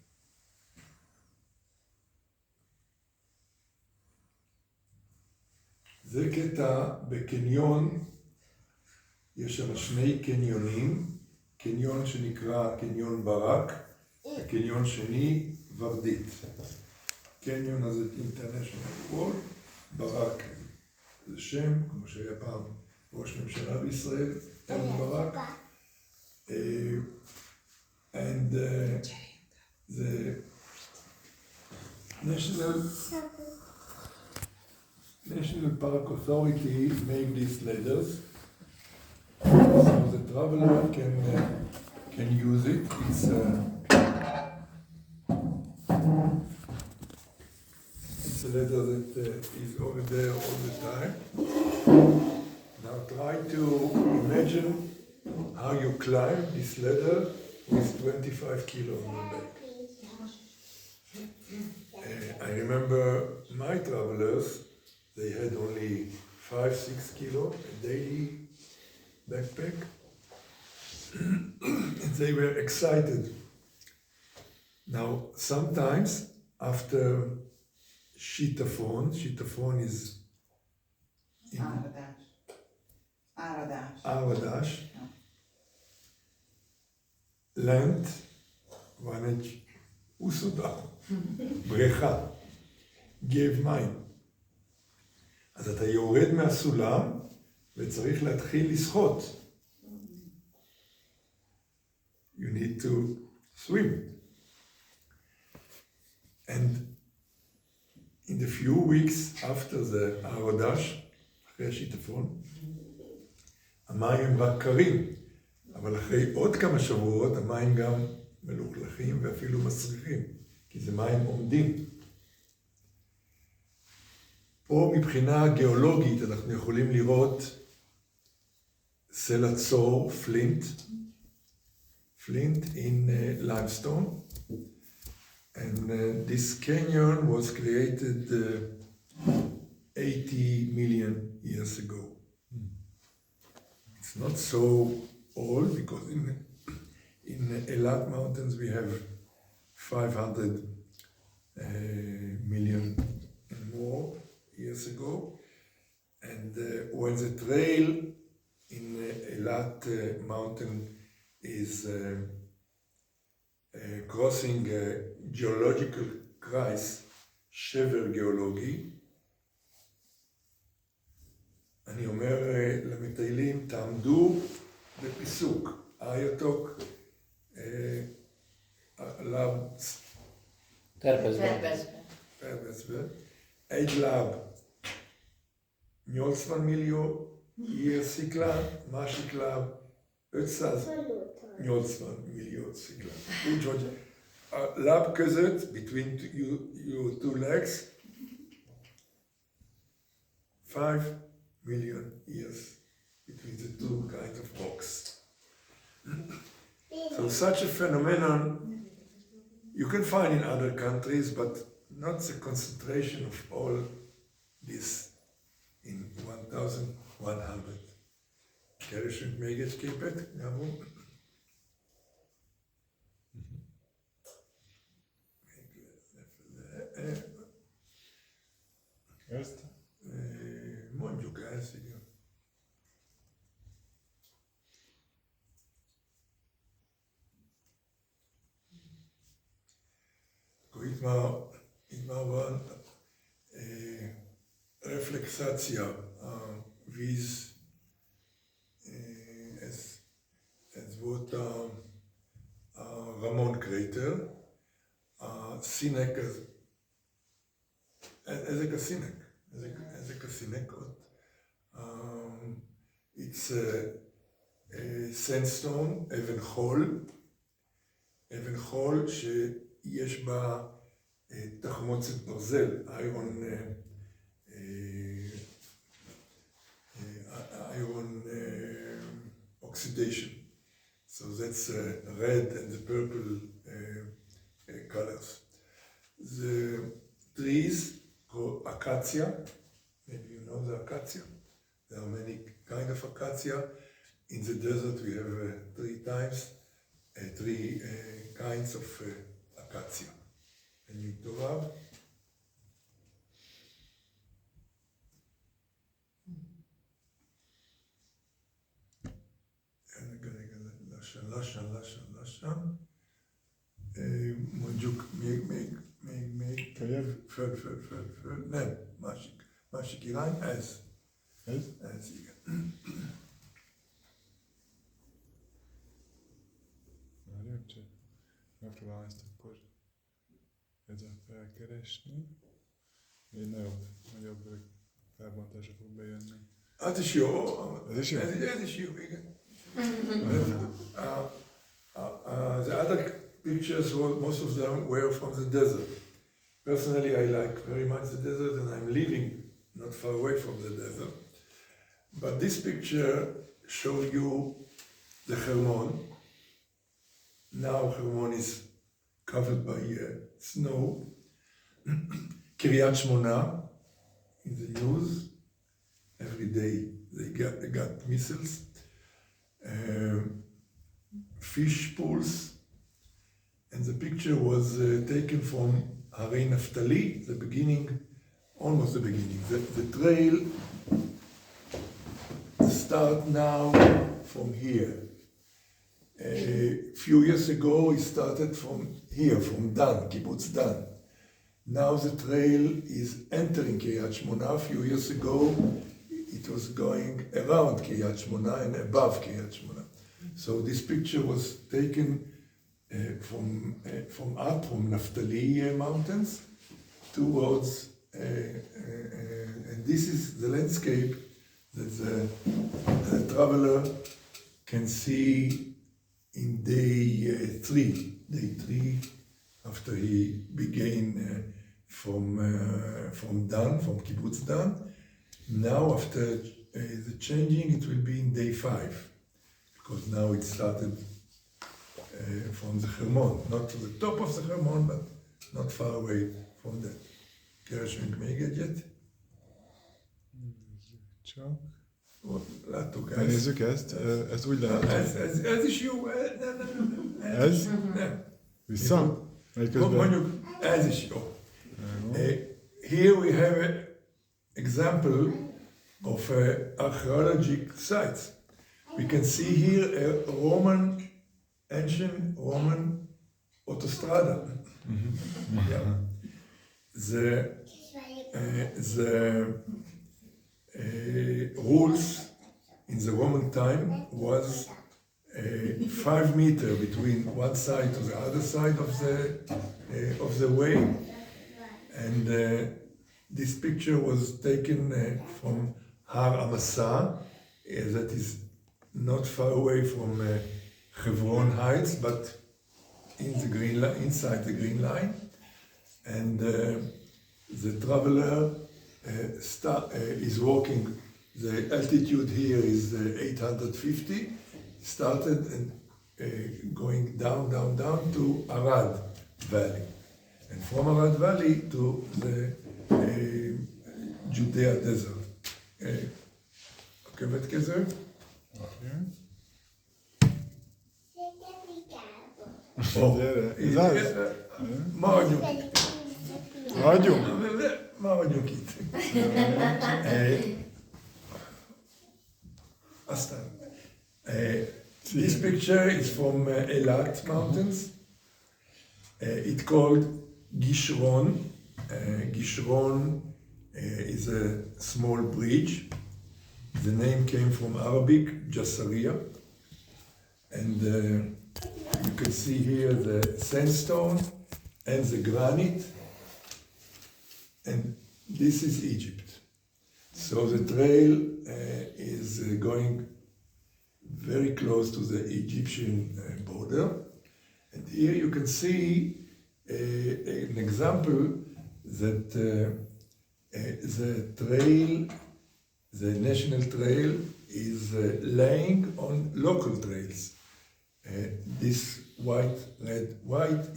זה קטע בקניון, יש שם שני קניונים, קניון שנקרא קניון ברק, וקניון שני ורדית. קניון הזה International World, ברק זה שם, כמו שהיה פעם ראש ממשלה בישראל, אהוד ברק. And the National Park Authority made these ladders, so the traveler can use it. It's a ladder that is over there all the time. Now try to imagine how you climb this ladder with 25 kilos on your back. I remember my travelers, they had only 5-6 kilo a daily backpack, and they were excited. Now sometimes after שיטפון is in áradás. Lent van egy úszoda, בריכה, גב מים. אז אתה יורד מהסולם וצריך להתחיל לשחות. You need to swim. And in the few weeks after the áradás, אחרי השיטפון, המים הם רק קרים. אבל אחרי עוד כמה שבועות המים גם מלוכלכים ואפילו מסריחים, כי זה מים עומדים. פה מבחינה גיאולוגית אנחנו יכולים לראות סלע צור, flint in limestone. And this canyon was created 80 million years ago. It's not so old, because in Elat Mountains we have 500 million and more years ago, and when the trail in Elat Mountain is crossing a geological crisis, שבר גיאולוגי, אני אומר למטיילים, תעמדו בפיסוק, állatok tervezve. Egy láb 80 millió iersziklán, másik láb 580 millió sziklán. Úgyhogy a láb között, between your two legs, 5 million years between the two kinds of rocks. So such a phenomenon you can find in other countries, but not the concentration of all this in 1,100. Keresünk még egy képet, Gábor? Ezt? Mondjuk ezt, igen. Akkor itt már van reflexáció a víz. Ez volt a Ramon kréter. A színek, ezek a színek ott. It's sandstone, אבן חול שיש בה תחמוצת ברזל, iron oxidation. So that's red and the purple colors. The trees called acacia, maybe you know the acacia. There are many kinds of acacia. In the desert we have three kinds of acacia. And you do have? lassan. Mondjuk még föl. Nem, másik irány, ez. Ez, igen. Várjunk csak, megpróbálom ezt akkor felkeresni. Egy nagyobb felbontásra fog bejönni. Az is jó. Ez is jó? Ez is jó, igen. The other pictures, most of them were from the desert. Personally, I like very much the desert, and I'm living not far away from the desert. But this picture shows you the Hermon. Now Hermon is covered by snow. Kiryat Shmona in the news. Every day they got missiles. Fish pools. And the picture was taken from Harei Naftali, the beginning, almost the beginning. The trail starts now from here. A few years ago, it started from here, from Dan, Kibbutz Dan. Now the trail is entering Kiryat Shmona. A few years ago, it was going around Kiryat Shmona and above Kiryat Shmona. So this picture was taken from Naftali mountains towards, and this is the landscape that the traveler can see in day three, after he began from Dan, from Kibbutz Dan. Now after the changing, it will be in day 5, because now it started from the Hermon, not to the top of the Hermon, but not far away from that. Keresünk még egyet. Csak. Láttuk ezt. Megnézzük ezt, ezt úgy lehet. Ez is jó, nem. Ez? Nem. Vissza? Mondjuk, ez is jó. Here we have an example of archaeological sites. We can see here a ancient Roman autostrada. Yeah. The rules in the Roman time was 5 meters between one side to the other side of the way, and this picture was taken from Har Amasa, that is not far away from Hebron Heights, but inside the Green Line, and the traveler is walking. The altitude here is 850. Started and going down to Arad Valley. And from Arad Valley to the Judea desert. עוקבת כזה? מרניוקית. This picture is from Eilat Mountains. It's called Gishron. Gishron is a small bridge. The name came from Arabic, Jasariya. And you can see here the sandstone and the granite. And this is Egypt. So the trail is going very close to the Egyptian border. And here you can see an example that the trail, the national trail, is laying on local trails. This white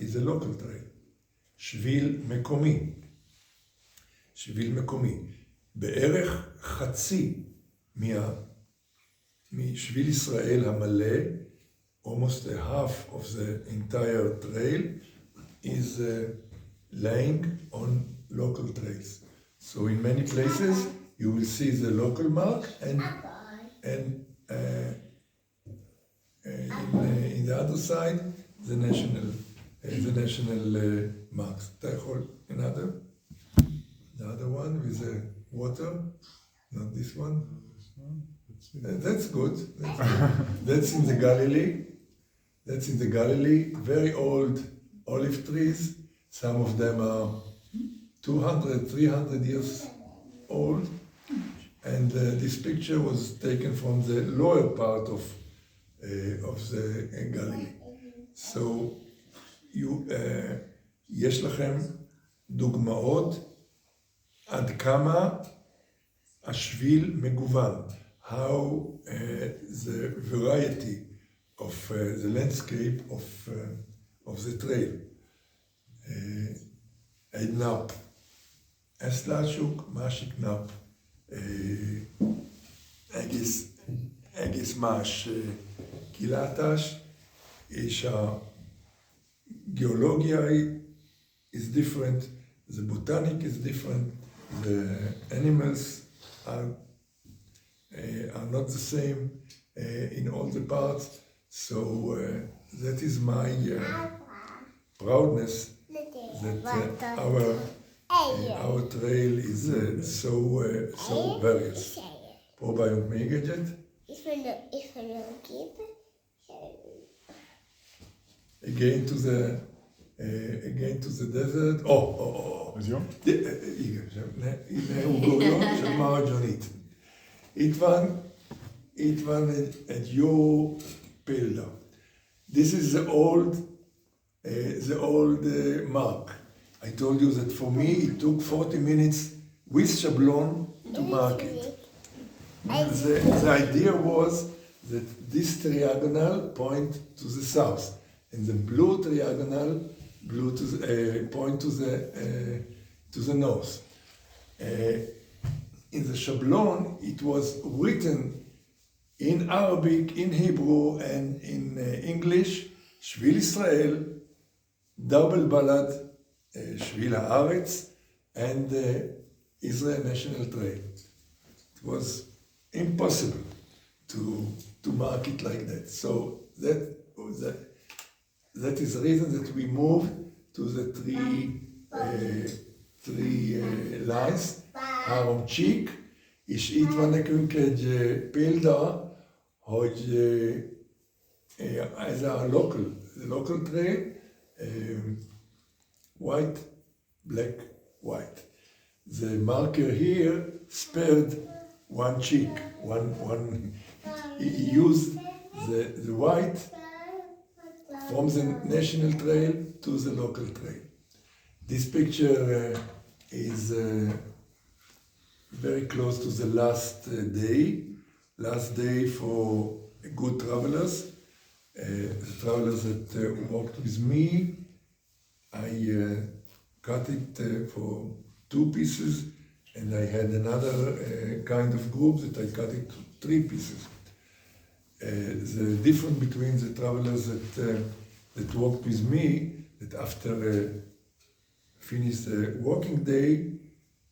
is a local trail. שביל מקומי. שביל מקומי. בערך חצי משביל ישראל המלא, almost a half of the entire trail is laying on local trails. So in many places you will see the local mark and in the other side the national marks. אתה יכול another? The other one with the water, not this one. That's good. That's in the Galilee. That's in the Galilee. Very old olive trees. Some of them are 200, 300 years old. And this picture was taken from the lower part of the Galilee. So, יש לכם דוגמאות עד כמה השביל מגוון. How the variety of the landscape of the trail. Egy nap ezt lássuk, másik nap egész más kilátás, és a geológia is different, the botanic is different, the animals are not the same in all the parts. So that is my proudness that our trail is so various. Próbáljunk még egyet. Again to the desert. Ez jó? Igen, ne ugorjon, csak maradjon itt. Itt van egy jó példa. This is the old mark. I told you that for me it took 40 minutes with shablon to mark it. The idea was that this triangle point to the south, and the blue triangle point to the north. In the shablon, it was written in Arabic, in Hebrew, and in English, Shvil Israel, double ballad, Shvil Haaretz, and Israel National Trail. It was impossible to mark it like that. So that is the reason that we moved to the three lines. Három-csík, és itt van nekünk egy példa, hogy ez a local trail, white, black, white. The marker here spared one cheek. He used the white from the national trail to the local trail. This picture is very close to the last day for good travelers. The travelers that walked with me, I cut it for 2 pieces, and I had another kind of group that I cut it to 3 pieces. The difference between the travelers that walked with me, that after finished the walking day,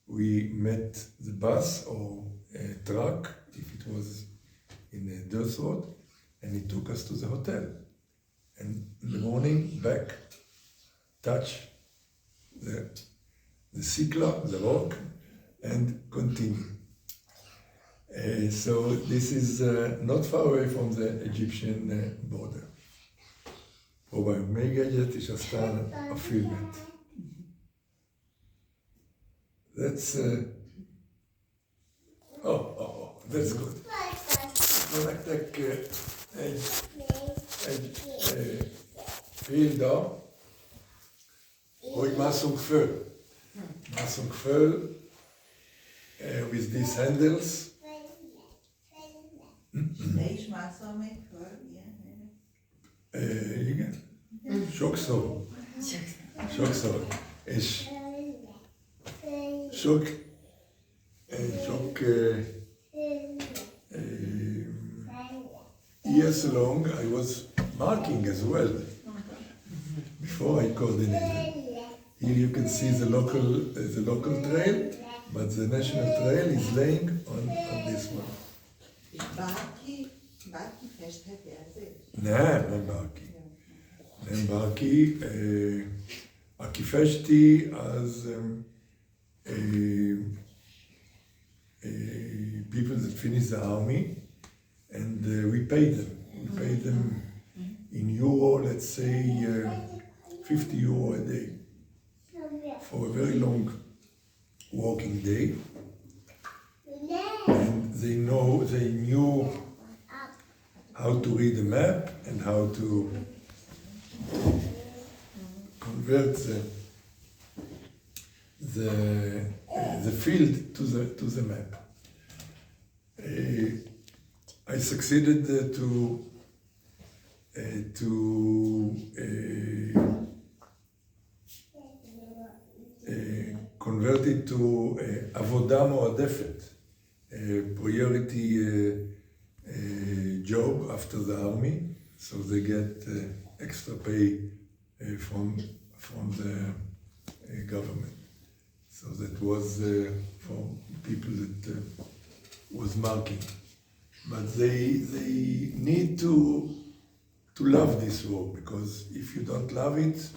we met the bus or a truck, if it was in a dirt road, and it took us to the hotel. And in the morning, back, touch the sikla, the rock, and continue. So this is not far away from the Egyptian border. Próbáljuk még egyet, és aztán a filmet. That's that's good. Nektek egy példa, hogy mászunk föl. Mászunk föl with these handles. Te is mászol még föl ilyen helyre? Igen. Sokszor. És sok years long I was marking as well before I coordinated. Here you can see the local trail, but the national trail is laying on this one. És bárki festheti ezért? Nem bárki. Nem bárki. Aki festi, az people that finish the army, and we pay them. We pay them in euro, let's say 50 euro a day for a very long walking day. And they knew how to read the map and how to convert the field to the map. I succeeded to convert it to עבודה מועדפת, priority job after the army, so they get extra pay from the government. So that was for people that was marking. But they need to love this work, because if you don't love it,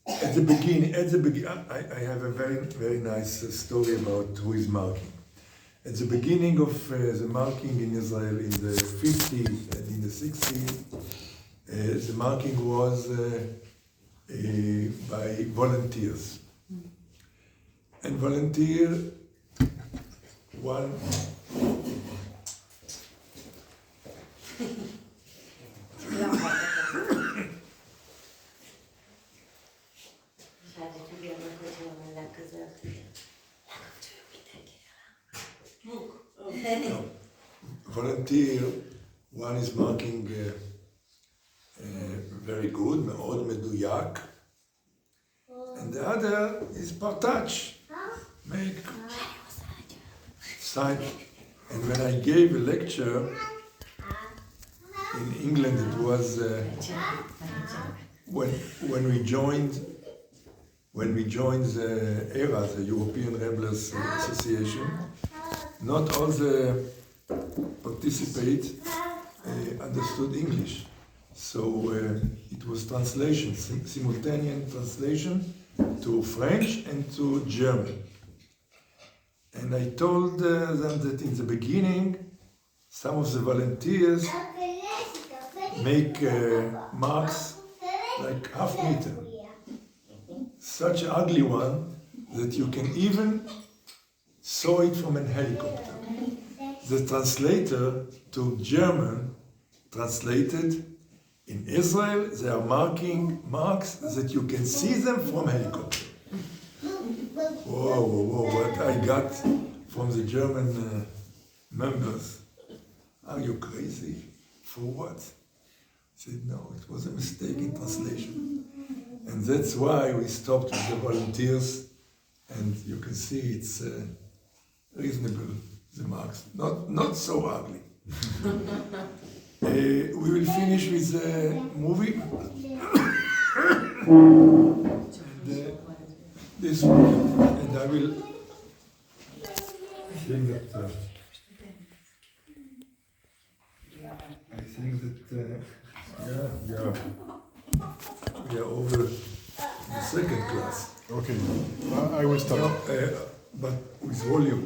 at the beginning, I have a very nice story about who is marking. At the beginning of the marking in Israel in the 50s and in the 60s, the marking was by volunteers. And volunteer, one volunteer, one is marking very good, מאוד מדויק, and the other is par touch, make sign. And when I gave a lecture in England, it was when we joined the ERA, the European Rebels Association. Not all the participants understood English, so it was translation, simultaneous translation to French and to German. And I told them that in the beginning, some of the volunteers make marks like half meter, such an ugly one that you can even saw it from a helicopter. The translator to German translated, in Israel they are marking marks that you can see them from helicopter. Whoa, what I got from the German members. Are you crazy? For what? said, no, it was a mistake in translation. And that's why we stopped with the volunteers, and you can see it's reasonable, the marks, not so ugly. We will finish with the movie. This one, and I will think that we are over the second class. Okay, I will start. But with volume.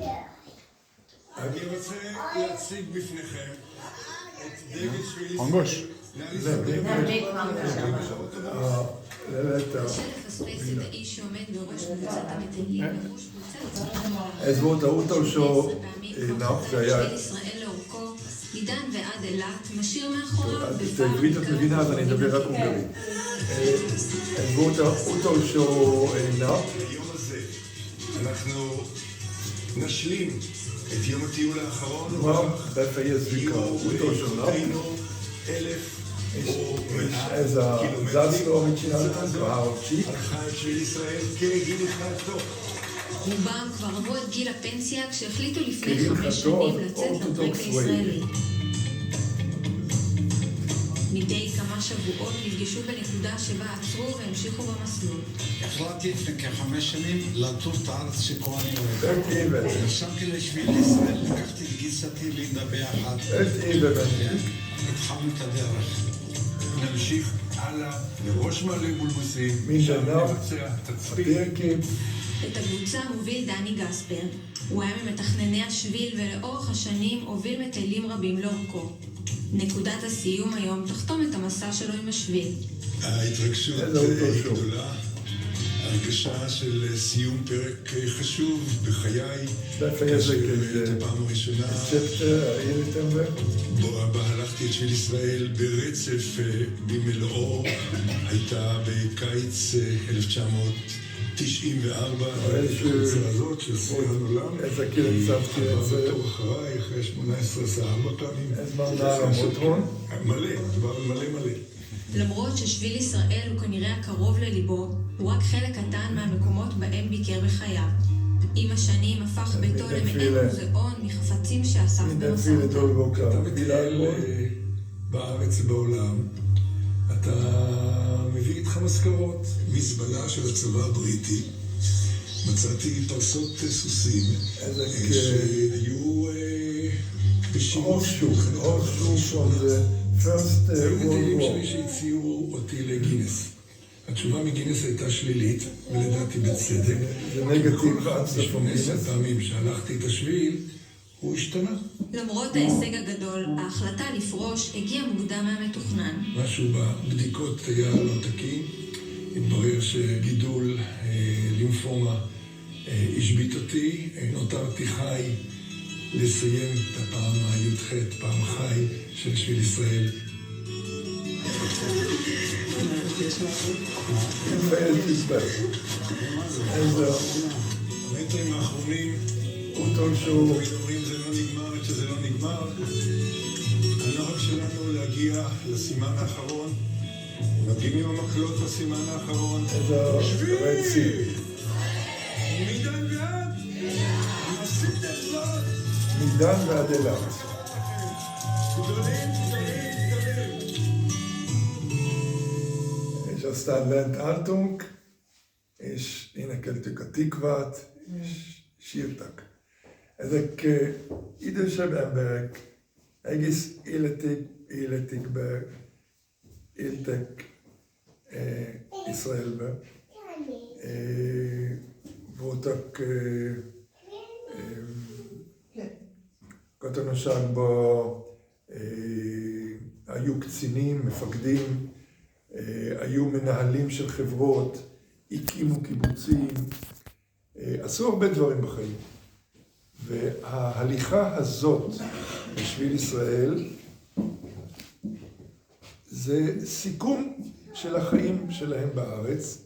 אני רוצה להציג בפניכם את דגל שביל Hangos? Ez volt a utolsó nap, זה היה... מדן ועד אילת, משאיר מאחוריו את העברית את מבינה, אז אני אדבר רק הונגרית. Ez volt a utolsó nap. ביום הזה אנחנו נשלים את יום הטיול האחרון. כלומר, befejeztük a utolsó nap. 1,000 ez a zászló, amit csináltunk, a háromcsik. הלכה את שביל ישראל כגיל התחלתו. רובם כבר עברו את גיל הפנסיה כשהחליטו לפני 5 שנים לצאת לטרק הישראלי. מדי כמה שבועות נפגשו בנקודה שבה עצרו והמשיכו במסלול. החלטתי לפני כ5 שנים לטוס את הארץ שכה אני אוהב. נרשמתי לשביל ישראל, לקחתי את גיסתי לינדה ביחד. התחלנו את הדרך. נמשיך הלאה לראש מעלה בולבוסים. מינדנאו, נבצע תצפית. את הקבוצה הוביל דני גספר. הוא היה ממתכנני השביל ולאורך השנים הוביל מטיילים רבים לאורכו. נקודת הסיום היום תחתום את המסע שלו עם השביל. ההתרגשות גדולה, הרגשה של סיום פרק חשוב בחיי, כאשר את הפעם הראשונה בה הלכתי את שביל ישראל ברצף במלואו, הייתה בקיץ 1994, הקבוצה הזאת של סביב העולם, עבדתו אחריי אחרי 18 עשה 4 פעמים, מלא. למרות ששביל ישראל הוא כנראה הקרוב לליבו, הוא רק חלק קטן מהמקומות בהם ביקר בחייו. עם השנים הפך ביתו למעין מוזיאון מחפצים שאסף במסעותיו. אתה מטייל בארץ ובעולם, אתה מביא איתך מזכרות, מזבלה של הצבא הבריטי, מצאתי פרסות סוסים שהיו בשימוש היו מטיילים שלי שהציעו אותי לגינס. התשובה מגינס הייתה שלילית, ולדעתי בצדק. וכל אחד 18 פעמים שהלכתי את השביל, הוא השתנה. למרות ההישג הגדול, ההחלטה לפרוש הגיעה מוקדם מהמתוכנן. משהו בבדיקות היה לא תקין. התברר שגידול לימפומה השבית אותי. נותרתי חי לסיים את הפעם הי"ח, פעם חי של שביל ישראל. המטרים האחרונים אומרים זה לא נגמר, עד שזה לא נגמר. הנוהג שלנו להגיע לסימן האחרון, מגיעים עם המקלות לסימן האחרון. שביל! מדן ועד! עשיתם זאת! מדן ועד אילת. גדולים. יש הסטנדנט אלטונג, יש הנה תקוות, יש שירתק. Ezek idősebbek egész életükben éltek Izraelben. Voltak katonaságban, היו קצינים, מפקדים, היו מנהלים של חברות, הקימו קיבוצים, עשו הרבה דברים בחיים. וההליכה הזאת בשביל ישראל זה סיכום של החיים שלהם בארץ.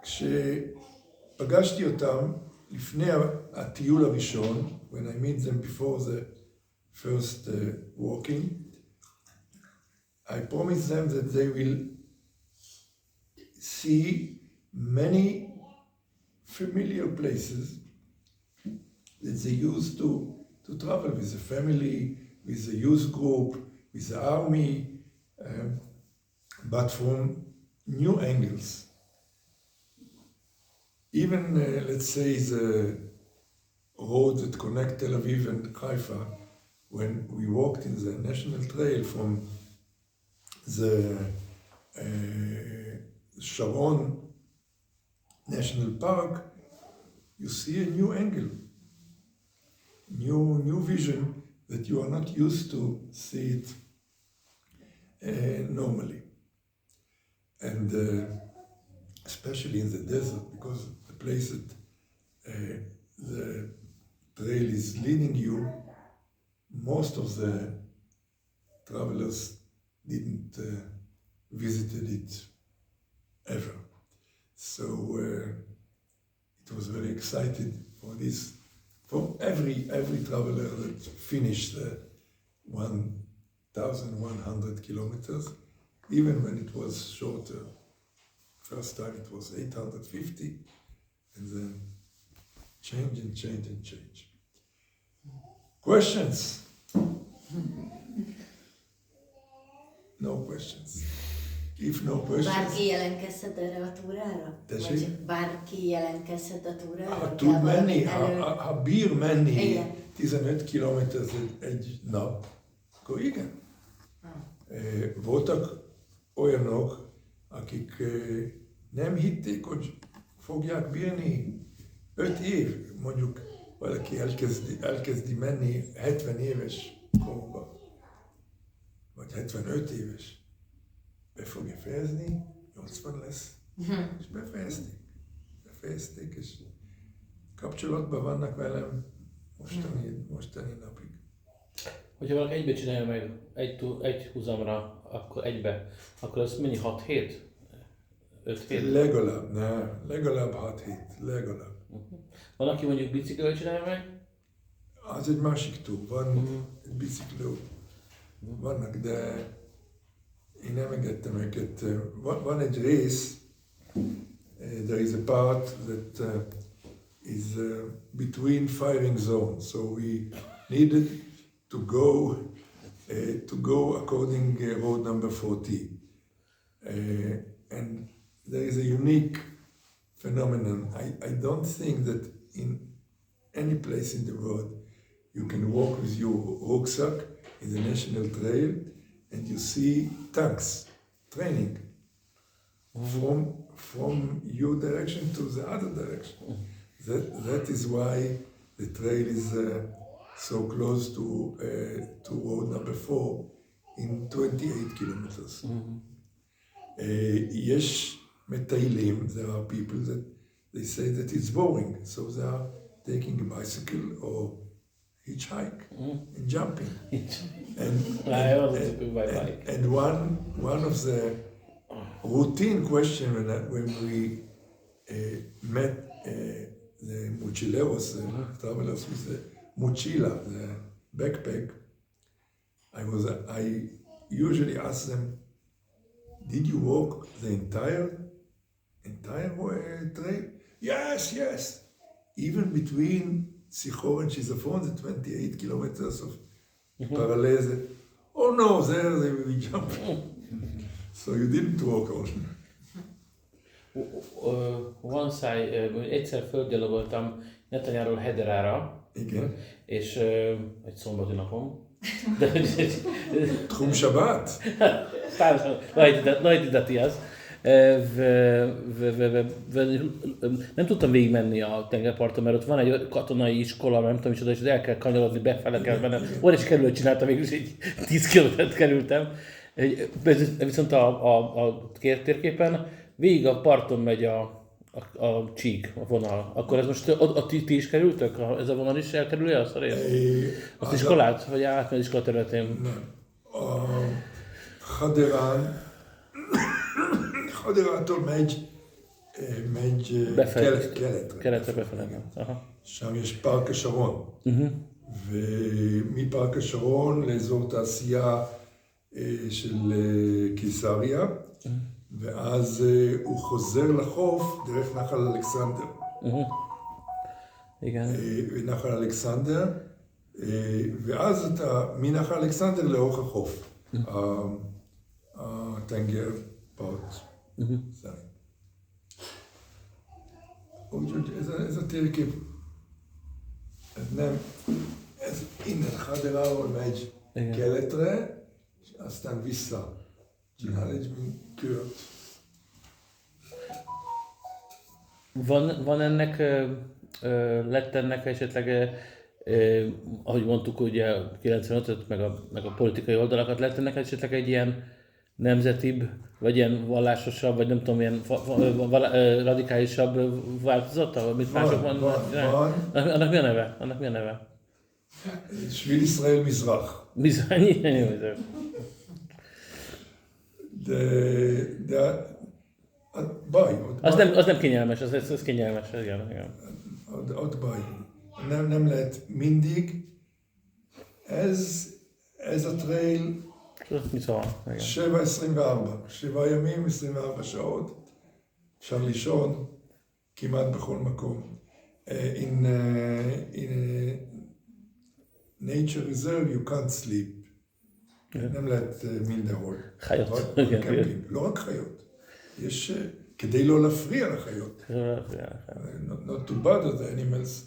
כשפגשתי אותם לפני הטיול הראשון, when I meet them before the first walking, I promise them that they will see many familiar places that they used to travel with the family, with the youth group, with the army, but from new angles. Even, let's say, the road that connect Tel Aviv and Haifa, when we walked in the national trail from the Sharon National Park, you see a new angle, new vision that you are not used to see it normally. And especially in the desert, because the place that the trail is leading you, most of the travelers didn't visited it ever. So it was very exciting for this, for every traveler that finished the 1,100 kilometers, even when it was shorter. First time it was 850, and then change and change and change. Questions? No questions. If no questions... Bárki jelentkezhet erre a túrára? Tessék? Vagy bárki jelentkezhet a túrára? Ha tud menni, ha bír menni 15 kilométert egy nap, akkor igen. Voltak olyanok, akik nem hitték, hogy fogják bírni 5 év. Mondjuk valaki elkezdi menni 70 éves korban, vagy 75 éves. Be fogja fejezni, 80 lesz, és befejezték, és kapcsolatban vannak velem mostani napig. Hogyha valaki egybe csinálja meg, egy húzamra, akkor egybe, akkor az mennyi, 6 hét? 5 hét? Legalább 6 hét, legalább. Van, aki mondjuk biciklivel csinálja meg? Az egy másik túl, van egy bicikló, vannak, de én nem engedtem őket. Van egy rész, there is a part that is between firing zones, so we needed to go according road number 40. And there is a unique phenomenon. I don't think that in any place in the world you can walk with your rucksack in the national trail and you see tanks training from your direction to the other direction. That is why the trail is so close to road number 4 in 28 kilometers. יש מטיילים, there are people that they say that it's boring, so they are taking a bicycle or hitchhike and jumping. And one of the routine questions when we met the mochileros, the travelers with the mochila, the backpack, I usually ask them, did you walk the entire trail? Yes. Even between Sichor and Shizafon, the 28 kilometers of parallel. Oh no, there they will jump. So you didn't walk all. Once egyszer földgyalogoltam Netanyaról Hederára. Igen. És egy szombati napom. תחום שבת. לא הייתי דתי אז, nem tudtam végigmenni a tengerparton, mert ott van egy katonai iskola, nem tudom micsoda, és el kell kanyarodni, befele kell mennem. Óriási kerülőt csináltam, végül is egy 10 kilométert kerültem. Viszont a térképen végig a parton megy a csík, a vonal. Akkor ez most ti is kerültök? Ez a vonal is elkerülje azt a részt? Azt iskolát? Vagy átmegy iskola területén? Nem. A Haderától megy keletre befele. שם יש פארק השרון. ומפארק השרון לאזור תעשייה של קיסריה, ואז הוא חוזר לחוף דרך נחל אלכסנדר. נחל אלכסנדר, ואז אתה מנחל אלכסנדר לאורך החוף. הטנגר פארט. Ez a térkép nem, ez innen Haderáról megy keletre, és aztán vissza. Csinál egy kört. Van ennek, lett ennek esetleg, ahogy mondtuk, ugye 95-öt, meg a politikai oldalakat, lett ennek esetleg egy ilyen nemzetibb, vagy ilyen vallásosabb, vagy nem tudom, ilyen radikálisabb változata, amit mások van? Annak mi a neve? Annak mi a neve? Shvil Israel Mizrach. De baj. Az nem kényelmes, az kényelmes, igen. Ott baj. Nem lehet mindig. Ez a trail 7-24, 7 ימים, 24 שעות, אפשר לישון כמעט בכל מקום. In nature reserve you can't sleep. nem lehet mindenhol. חיות. לא רק חיות. יש, כדי לא להפריע לחיות. Not to bother the animals.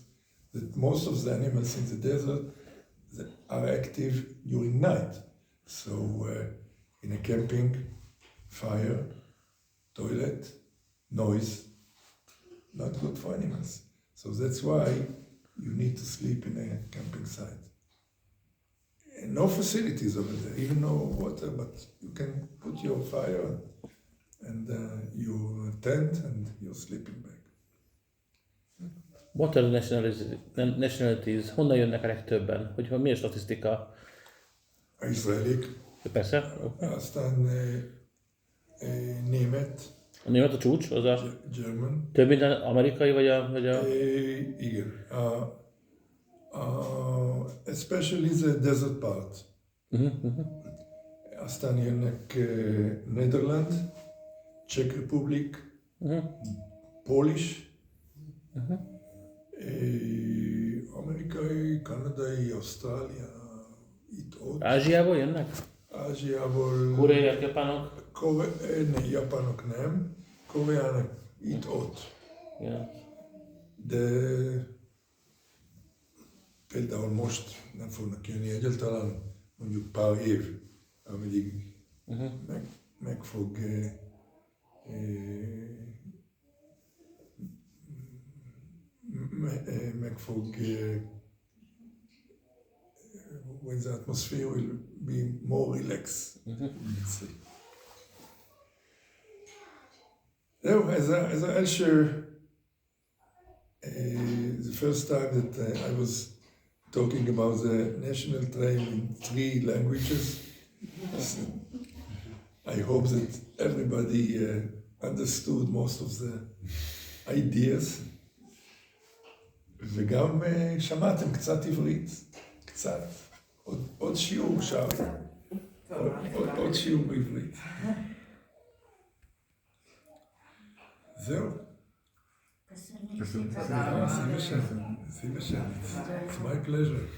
That most of the animals in the desert are active during night. So in a camping, fire, toilet, noise, not good for animals. So that's why you need to sleep in a camping site. And no facilities over there, even no water, but you can put your fire and your tent and your sleeping bag. What are the nationalities? Honnan jönnek a legtöbben? Hogy mi a statisztika? A izraelik. Persze. Aztán német. A német a csúcs? Az a German. Több mint az amerikai vagy a... Igen. Especially the desert part. Aztán jönnek Netherlands, Czech Republic, Polish, amerikai, kanadai, Ausztrália, itt-ott. Ázsiából jönnek? Ázsiából... Koreaiak, japánok? Japánok nem. Koreának itt-ott. Yeah. De például most nem fognak jönni egyáltalán, mondjuk pár év, amíg meg fog when the atmosphere will be more relaxed. זהו, as I'll share the first time that I was talking about the national trail in 3 languages. I hope that everybody understood most of the ideas. וגם שמעתם קצת עברית, קצת. עוד שיעור שם, עוד שיעור בעברית. זהו. Köszönjük szépen. Szívesen. It's my pleasure.